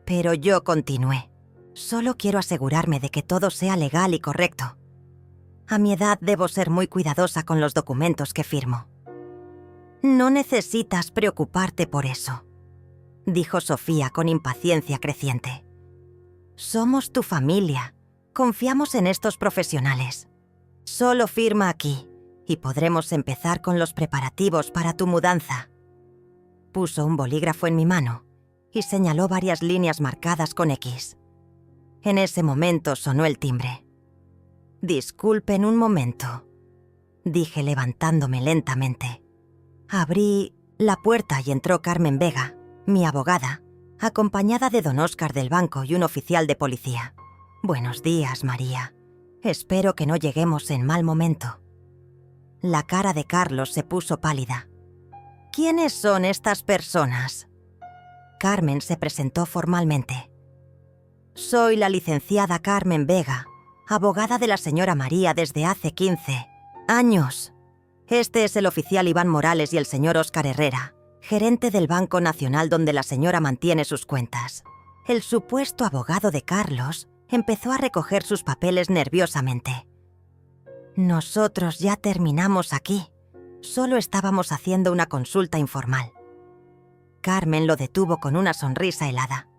Speaker 1: Pero yo continué. «Solo quiero asegurarme de que todo sea legal y correcto. A mi edad debo ser muy cuidadosa con los documentos que firmo». «No necesitas preocuparte por eso», dijo Sofía con impaciencia creciente. «Somos tu familia. Confiamos en estos profesionales. Solo firma aquí y podremos empezar con los preparativos para tu mudanza». Puso un bolígrafo en mi mano y señaló varias líneas marcadas con X. En ese momento sonó el timbre. «Disculpen un momento», dije levantándome lentamente. Abrí la puerta y entró Carmen Vega, mi abogada, acompañada de don Óscar del banco y un oficial de policía. «Buenos días, María. Espero que no lleguemos en mal momento». La cara de Carlos se puso pálida. «¿Quiénes son estas personas?». Carmen se presentó formalmente. «Soy la licenciada Carmen Vega, abogada de la señora María desde hace 15 años. Este es el oficial Iván Morales y el señor Óscar Herrera, gerente del Banco Nacional donde la señora mantiene sus cuentas. El supuesto abogado de Carlos empezó a recoger sus papeles nerviosamente. Nosotros ya terminamos aquí. Solo estábamos haciendo una consulta informal. Carmen lo detuvo con una sonrisa helada.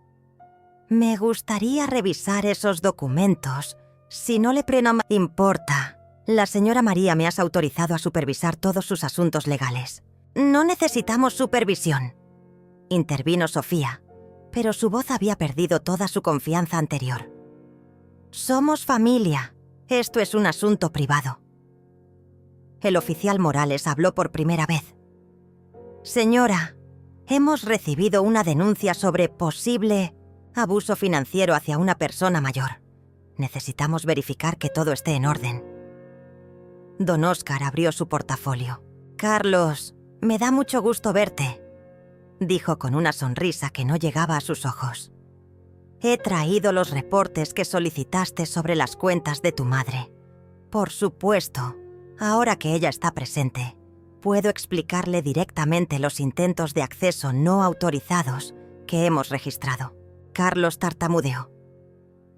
Speaker 1: Me gustaría revisar esos documentos. Si no le importa. La señora María me has autorizado a supervisar todos sus asuntos legales. No necesitamos supervisión, intervino Sofía, pero su voz había perdido toda su confianza anterior. Somos familia. Esto es un asunto privado. El oficial Morales habló por primera vez. Señora, hemos recibido una denuncia sobre posible abuso financiero hacia una persona mayor. Necesitamos verificar que todo esté en orden. Don Óscar abrió su portafolio. Carlos, me da mucho gusto verte, dijo con una sonrisa que no llegaba a sus ojos. He traído los reportes que solicitaste sobre las cuentas de tu madre. Por supuesto, ahora que ella está presente, puedo explicarle directamente los intentos de acceso no autorizados que hemos registrado. Carlos tartamudeó.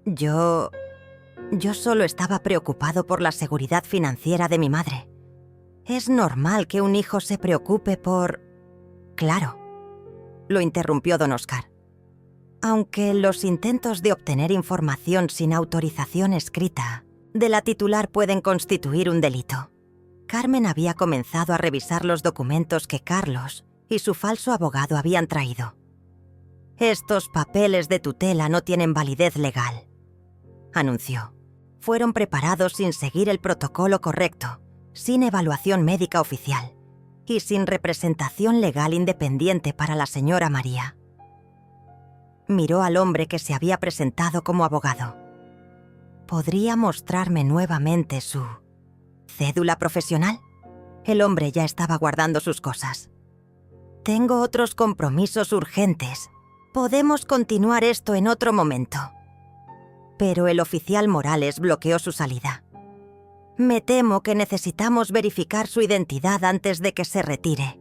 Speaker 1: Yo solo estaba preocupado por la seguridad financiera de mi madre. Es normal que un hijo se preocupe por... Claro, lo interrumpió don Óscar. Aunque los intentos de obtener información sin autorización escrita de la titular pueden constituir un delito. Carmen había comenzado a revisar los documentos que Carlos y su falso abogado habían traído. Estos papeles de tutela no tienen validez legal, anunció. Fueron preparados sin seguir el protocolo correcto, sin evaluación médica oficial y sin representación legal independiente para la señora María. Miró al hombre que se había presentado como abogado. ¿Podría mostrarme nuevamente su cédula profesional? El hombre ya estaba guardando sus cosas. Tengo otros compromisos urgentes. Podemos continuar esto en otro momento. Pero el oficial Morales bloqueó su salida. Me temo que necesitamos verificar su identidad antes de que se retire.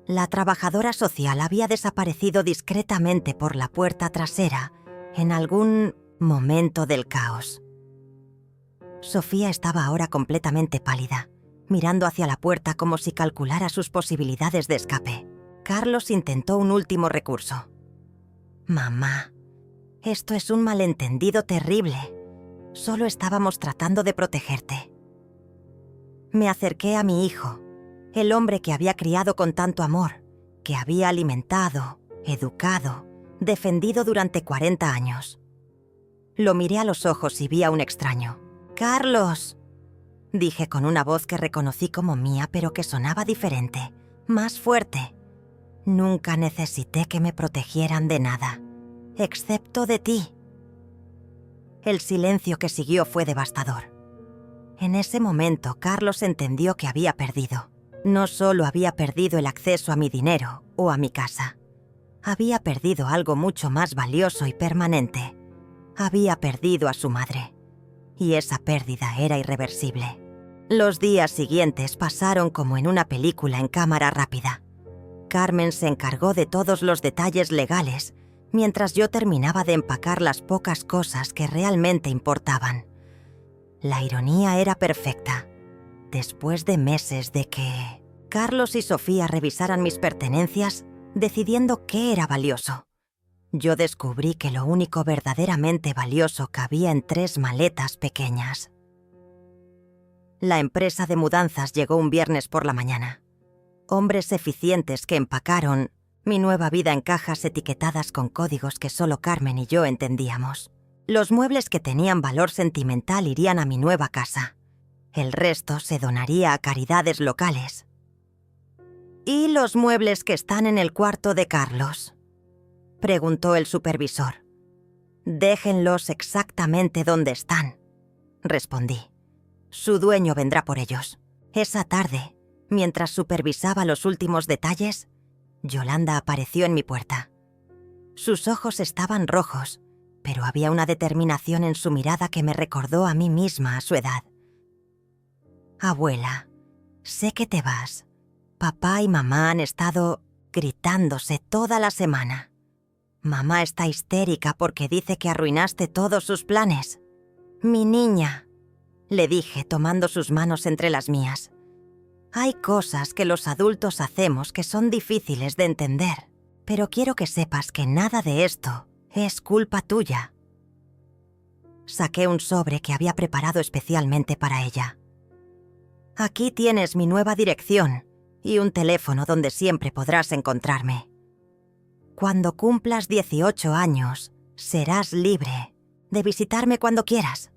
Speaker 1: La trabajadora social había desaparecido discretamente por la puerta trasera en algún momento del caos. Sofía estaba ahora completamente pálida, mirando hacia la puerta como si calculara sus posibilidades de escape. Carlos intentó un último recurso. Mamá, esto es un malentendido terrible. Solo estábamos tratando de protegerte. Me acerqué a mi hijo, el hombre que había criado con tanto amor, que había alimentado, educado, defendido durante 40 años. Lo miré a los ojos y vi a un extraño. «Carlos», dije con una voz que reconocí como mía, pero que sonaba diferente, más fuerte. Nunca necesité que me protegieran de nada, excepto de ti. El silencio que siguió fue devastador. En ese momento, Carlos entendió que había perdido. No solo había perdido el acceso a mi dinero o a mi casa. Había perdido algo mucho más valioso y permanente. Había perdido a su madre. Y esa pérdida era irreversible. Los días siguientes pasaron como en una película en cámara rápida. Carmen se encargó de todos los detalles legales, mientras yo terminaba de empacar las pocas cosas que realmente importaban. La ironía era perfecta. Después de meses de que Carlos y Sofía revisaran mis pertenencias, decidiendo qué era valioso, yo descubrí que lo único verdaderamente valioso cabía en 3 maletas pequeñas. La empresa de mudanzas llegó un viernes por la mañana. Hombres eficientes que empacaron mi nueva vida en cajas etiquetadas con códigos que solo Carmen y yo entendíamos. Los muebles que tenían valor sentimental irían a mi nueva casa. El resto se donaría a caridades locales. ¿Y los muebles que están en el cuarto de Carlos?, preguntó el supervisor. Déjenlos exactamente donde están, respondí. Su dueño vendrá por ellos. Esa tarde, mientras supervisaba los últimos detalles, Yolanda apareció en mi puerta. Sus ojos estaban rojos pero había una determinación en su mirada que me recordó a mí misma a su edad. Abuela, sé que te vas. Papá y mamá han estado gritándose toda la semana. Mamá está histérica porque dice que arruinaste todos sus planes. Mi niña, le dije tomando sus manos entre las mías. Hay cosas que los adultos hacemos que son difíciles de entender, pero quiero que sepas que nada de esto es culpa tuya. Saqué un sobre que había preparado especialmente para ella. Aquí tienes mi nueva dirección y un teléfono donde siempre podrás encontrarme. Cuando cumplas 18 años, serás libre de visitarme cuando quieras.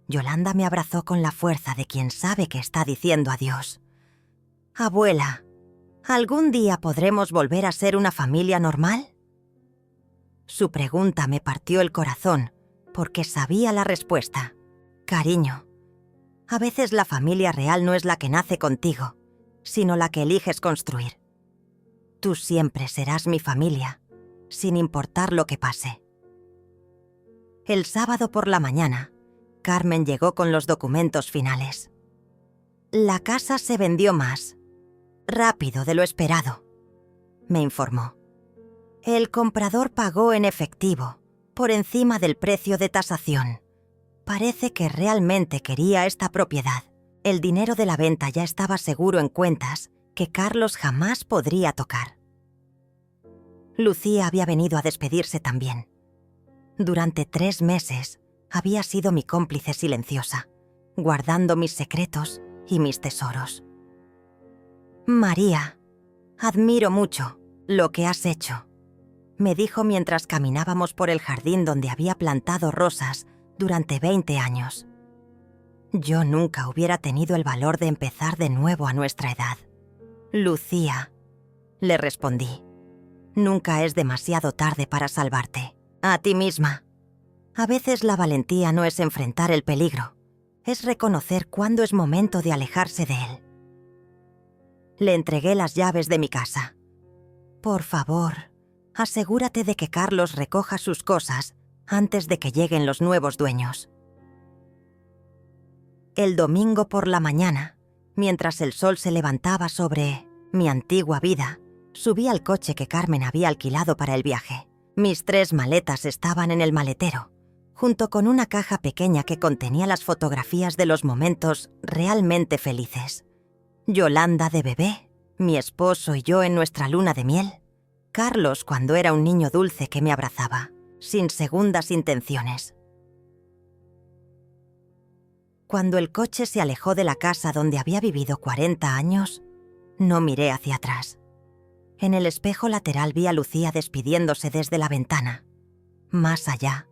Speaker 1: Yolanda me abrazó con la fuerza de quien sabe que está diciendo adiós. Abuela, ¿algún día podremos volver a ser una familia normal? Su pregunta me partió el corazón porque sabía la respuesta. Cariño, a veces la familia real no es la que nace contigo, sino la que eliges construir. Tú siempre serás mi familia, sin importar lo que pase. El sábado por la mañana, Carmen llegó con los documentos finales. La casa se vendió más rápido de lo esperado, me informó. El comprador pagó en efectivo, por encima del precio de tasación. Parece que realmente quería esta propiedad. El dinero de la venta ya estaba seguro en cuentas que Carlos jamás podría tocar. Lucía había venido a despedirse también. Durante 3 meses había sido mi cómplice silenciosa, guardando mis secretos y mis tesoros. María, admiro mucho lo que has hecho, me dijo mientras caminábamos por el jardín donde había plantado rosas durante 20 años. Yo nunca hubiera tenido el valor de empezar de nuevo a nuestra edad. Lucía, le respondí, nunca es demasiado tarde para salvarte, a ti misma. A veces la valentía no es enfrentar el peligro, es reconocer cuándo es momento de alejarse de él. Le entregué las llaves de mi casa. Por favor, asegúrate de que Carlos recoja sus cosas antes de que lleguen los nuevos dueños. El domingo por la mañana, mientras el sol se levantaba sobre mi antigua vida, subí al coche que Carmen había alquilado para el viaje. Mis 3 maletas estaban en el maletero, junto con una caja pequeña que contenía las fotografías de los momentos realmente felices. Yolanda de bebé, mi esposo y yo en nuestra luna de miel, Carlos cuando era un niño dulce que me abrazaba, sin segundas intenciones. Cuando el coche se alejó de la casa donde había vivido 40 años, no miré hacia atrás. En el espejo lateral vi a Lucía despidiéndose desde la ventana. Más allá,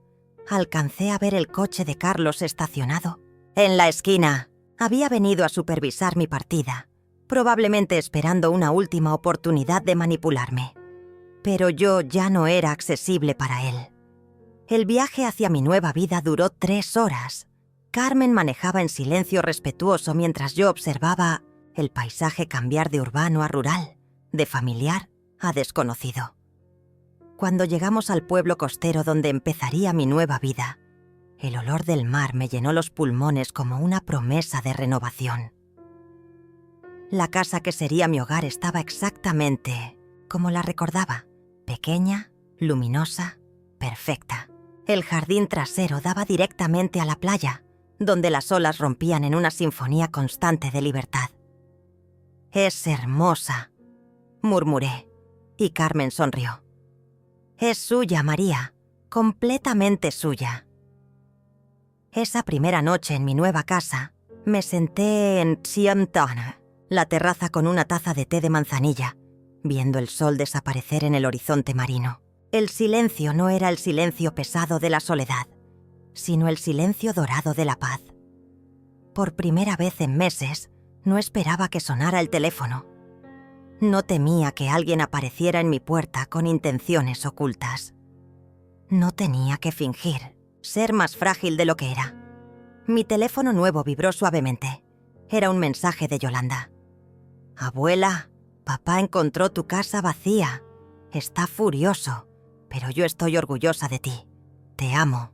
Speaker 1: alcancé a ver el coche de Carlos estacionado en la esquina. Había venido a supervisar mi partida, probablemente esperando una última oportunidad de manipularme. Pero yo ya no era accesible para él. El viaje hacia mi nueva vida duró 3 horas. Carmen manejaba en silencio respetuoso mientras yo observaba el paisaje cambiar de urbano a rural, de familiar a desconocido. Cuando llegamos al pueblo costero donde empezaría mi nueva vida, el olor del mar me llenó los pulmones como una promesa de renovación. La casa que sería mi hogar estaba exactamente como la recordaba, pequeña, luminosa, perfecta. El jardín trasero daba directamente a la playa, donde las olas rompían en una sinfonía constante de libertad. «Es hermosa», murmuré, y Carmen sonrió. «Es suya, María, completamente suya». Esa primera noche en mi nueva casa, me senté en Siamtana, la terraza con una taza de té de manzanilla, viendo el sol desaparecer en el horizonte marino. El silencio no era el silencio pesado de la soledad, sino el silencio dorado de la paz. Por primera vez en meses, no esperaba que sonara el teléfono. No temía que alguien apareciera en mi puerta con intenciones ocultas. No tenía que fingir, ser más frágil de lo que era. Mi teléfono nuevo vibró suavemente. Era un mensaje de Yolanda. «Abuela, papá encontró tu casa vacía. Está furioso, pero yo estoy orgullosa de ti. te amo».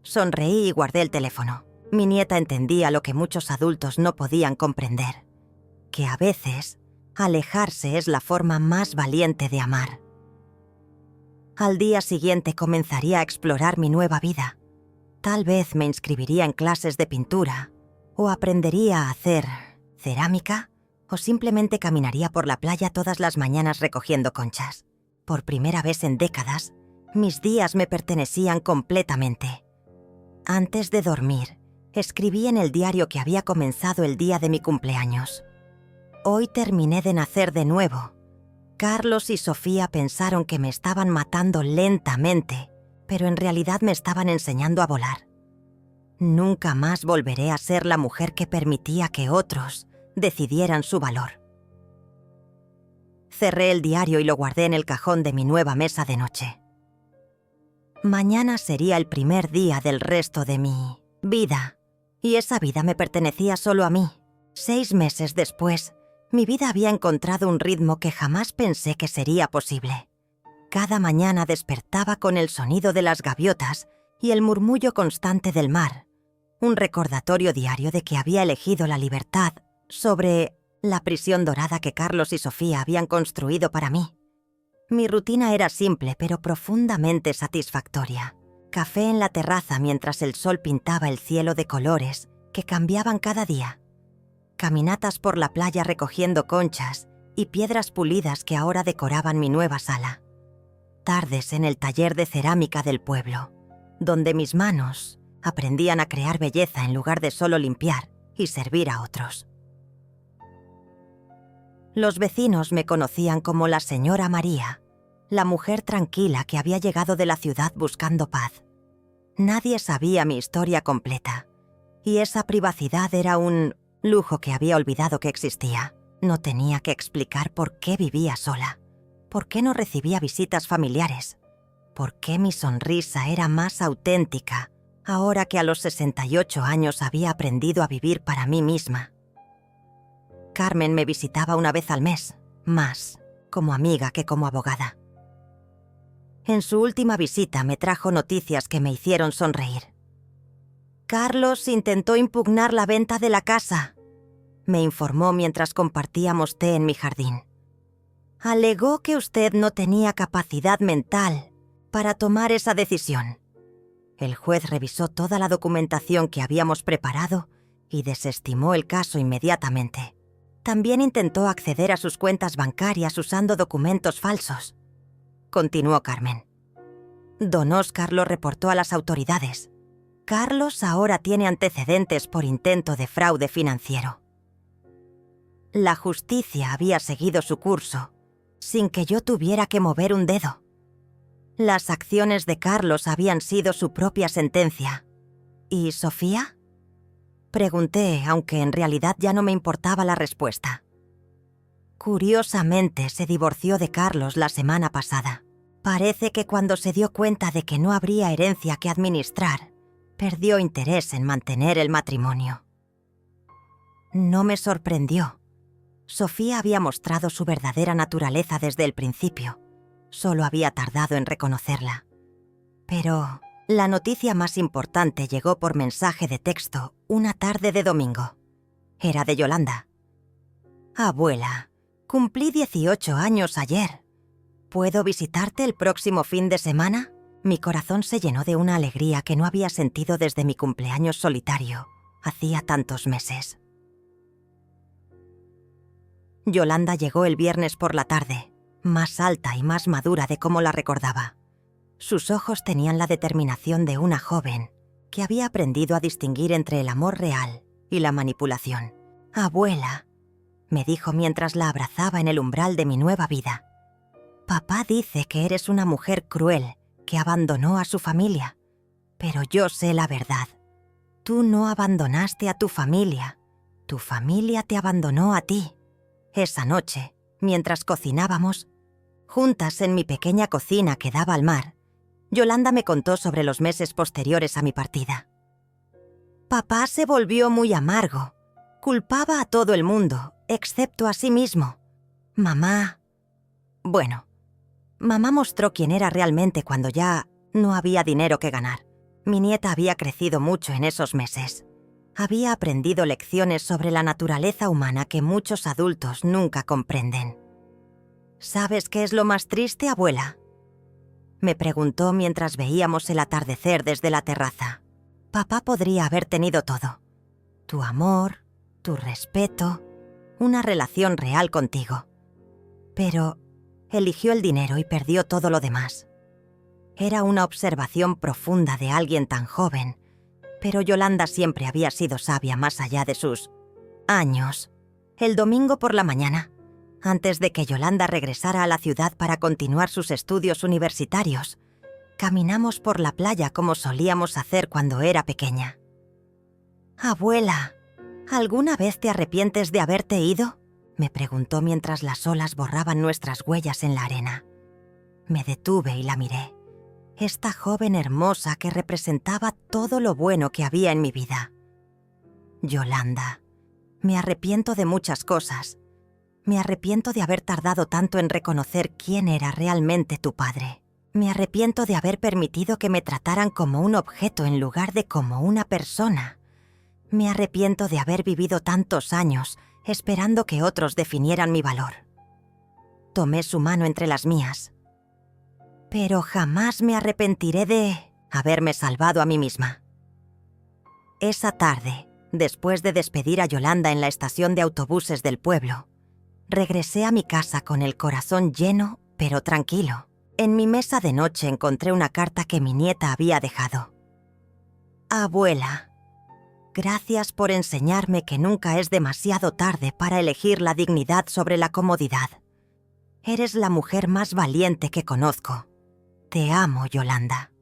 Speaker 1: Sonreí y guardé el teléfono. Mi nieta entendía lo que muchos adultos no podían comprender, que a veces alejarse es la forma más valiente de amar. Al día siguiente comenzaría a explorar mi nueva vida. Tal vez me inscribiría en clases de pintura, o aprendería a hacer cerámica, o simplemente caminaría por la playa todas las mañanas recogiendo conchas. Por primera vez en décadas, mis días me pertenecían completamente. Antes de dormir, escribí en el diario que había comenzado el día de mi cumpleaños. Hoy terminé de nacer de nuevo. Carlos y Sofía pensaron que me estaban matando lentamente, pero en realidad me estaban enseñando a volar. Nunca más volveré a ser la mujer que permitía que otros decidieran su valor. Cerré el diario y lo guardé en el cajón de mi nueva mesa de noche. Mañana sería el primer día del resto de mi vida, y esa vida me pertenecía solo a mí. 6 meses después, mi vida había encontrado un ritmo que jamás pensé que sería posible. Cada mañana despertaba con el sonido de las gaviotas y el murmullo constante del mar, un recordatorio diario de que había elegido la libertad sobre la prisión dorada que Carlos y Sofía habían construido para mí. Mi rutina era simple pero profundamente satisfactoria. Café en la terraza mientras el sol pintaba el cielo de colores que cambiaban cada día. Caminatas por la playa recogiendo conchas y piedras pulidas que ahora decoraban mi nueva sala. Tardes en el taller de cerámica del pueblo, donde mis manos aprendían a crear belleza en lugar de solo limpiar y servir a otros. Los vecinos me conocían como la señora María, la mujer tranquila que había llegado de la ciudad buscando paz. Nadie sabía mi historia completa, y esa privacidad era un lujo que había olvidado que existía. No tenía que explicar por qué vivía sola, por qué no recibía visitas familiares, por qué mi sonrisa era más auténtica ahora que a los 68 años había aprendido a vivir para mí misma. Carmen me visitaba una vez al mes, más como amiga que como abogada. En su última visita me trajo noticias que me hicieron sonreír. «Carlos intentó impugnar la venta de la casa», me informó mientras compartíamos té en mi jardín. «Alegó que usted no tenía capacidad mental para tomar esa decisión». El juez revisó toda la documentación que habíamos preparado y desestimó el caso inmediatamente. También intentó acceder a sus cuentas bancarias usando documentos falsos. Continuó Carmen. Don Óscar lo reportó a las autoridades. Carlos ahora tiene antecedentes por intento de fraude financiero. La justicia había seguido su curso, sin que yo tuviera que mover un dedo. Las acciones de Carlos habían sido su propia sentencia. ¿Y Sofía?, pregunté, aunque en realidad ya no me importaba la respuesta. Curiosamente, se divorció de Carlos la semana pasada. Parece que cuando se dio cuenta de que no habría herencia que administrar, perdió interés en mantener el matrimonio. No me sorprendió. Sofía había mostrado su verdadera naturaleza desde el principio. Solo había tardado en reconocerla. Pero la noticia más importante llegó por mensaje de texto una tarde de domingo. Era de Yolanda. «Abuela, cumplí 18 años ayer. ¿Puedo visitarte el próximo fin de semana?» Mi corazón se llenó de una alegría que no había sentido desde mi cumpleaños solitario, hacía tantos meses. Yolanda llegó el viernes por la tarde, más alta y más madura de como la recordaba. Sus ojos tenían la determinación de una joven que había aprendido a distinguir entre el amor real y la manipulación. «Abuela», me dijo mientras la abrazaba en el umbral de mi nueva vida. «Papá dice que eres una mujer cruel que abandonó a su familia, pero yo sé la verdad. Tú no abandonaste a tu familia te abandonó a ti». Esa noche, mientras cocinábamos, juntas en mi pequeña cocina que daba al mar, Yolanda me contó sobre los meses posteriores a mi partida. «Papá se volvió muy amargo. Culpaba a todo el mundo, excepto a sí mismo. Mamá mostró quién era realmente cuando ya No había dinero que ganar. Mi nieta había crecido mucho en esos meses. Había aprendido lecciones sobre la naturaleza humana que muchos adultos nunca comprenden. ¿Sabes qué es lo más triste, abuela?, me preguntó mientras veíamos el atardecer desde la terraza. Papá podría haber tenido todo. Tu amor, tu respeto, una relación real contigo. Pero eligió el dinero y perdió todo lo demás. Era una observación profunda de alguien tan joven, pero Yolanda siempre había sido sabia más allá de sus años. El domingo por la mañana, antes de que Yolanda regresara a la ciudad para continuar sus estudios universitarios, caminamos por la playa como solíamos hacer cuando era pequeña. «Abuela, ¿alguna vez te arrepientes de haberte ido?», me preguntó mientras las olas borraban nuestras huellas en la arena. Me detuve y la miré. Esta joven hermosa que representaba todo lo bueno que había en mi vida. Yolanda, me arrepiento de muchas cosas. Me arrepiento de haber tardado tanto en reconocer quién era realmente tu padre. Me arrepiento de haber permitido que me trataran como un objeto en lugar de como una persona. Me arrepiento de haber vivido tantos años esperando que otros definieran mi valor. Tomé su mano entre las mías. Pero jamás me arrepentiré de haberme salvado a mí misma. Esa tarde, después de despedir a Yolanda en la estación de autobuses del pueblo, regresé a mi casa con el corazón lleno, pero tranquilo. En mi mesa de noche encontré una carta que mi nieta había dejado. Abuela, gracias por enseñarme que nunca es demasiado tarde para elegir la dignidad sobre la comodidad. Eres la mujer más valiente que conozco. Te amo, Yolanda.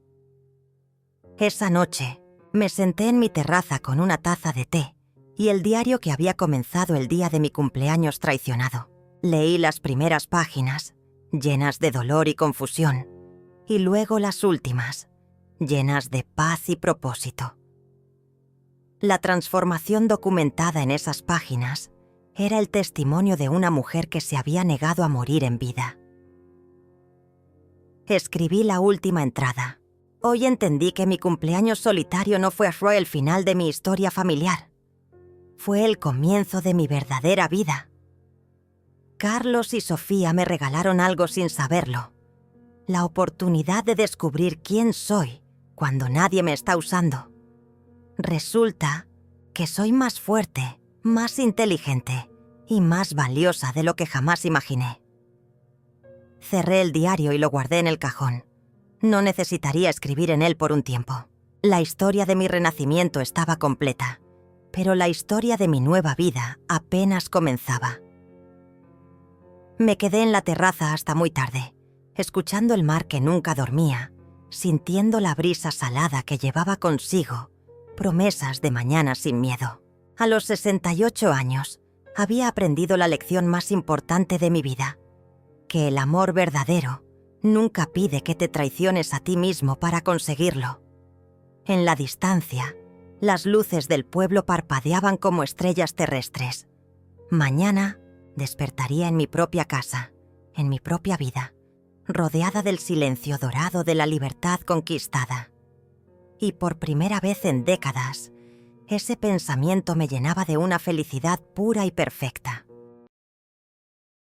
Speaker 1: Esa noche, me senté en mi terraza con una taza de té y el diario que había comenzado el día de mi cumpleaños traicionado. Leí las primeras páginas, llenas de dolor y confusión, y luego las últimas, llenas de paz y propósito. La transformación documentada en esas páginas era el testimonio de una mujer que se había negado a morir en vida. Escribí la última entrada. Hoy entendí que mi cumpleaños solitario no fue el final de mi historia familiar. Fue el comienzo de mi verdadera vida. Carlos y Sofía me regalaron algo sin saberlo. La oportunidad de descubrir quién soy cuando nadie me está usando. Resulta que soy más fuerte, más inteligente y más valiosa de lo que jamás imaginé. Cerré el diario y lo guardé en el cajón. No necesitaría escribir en él por un tiempo. La historia de mi renacimiento estaba completa, pero la historia de mi nueva vida apenas comenzaba. Me quedé en la terraza hasta muy tarde, escuchando el mar que nunca dormía, sintiendo la brisa salada que llevaba consigo promesas de mañana sin miedo. A los 68 años, había aprendido la lección más importante de mi vida, que el amor verdadero nunca pide que te traiciones a ti mismo para conseguirlo. En la distancia, las luces del pueblo parpadeaban como estrellas terrestres. Mañana despertaría en mi propia casa, en mi propia vida, rodeada del silencio dorado de la libertad conquistada. Y por primera vez en décadas, ese pensamiento me llenaba de una felicidad pura y perfecta.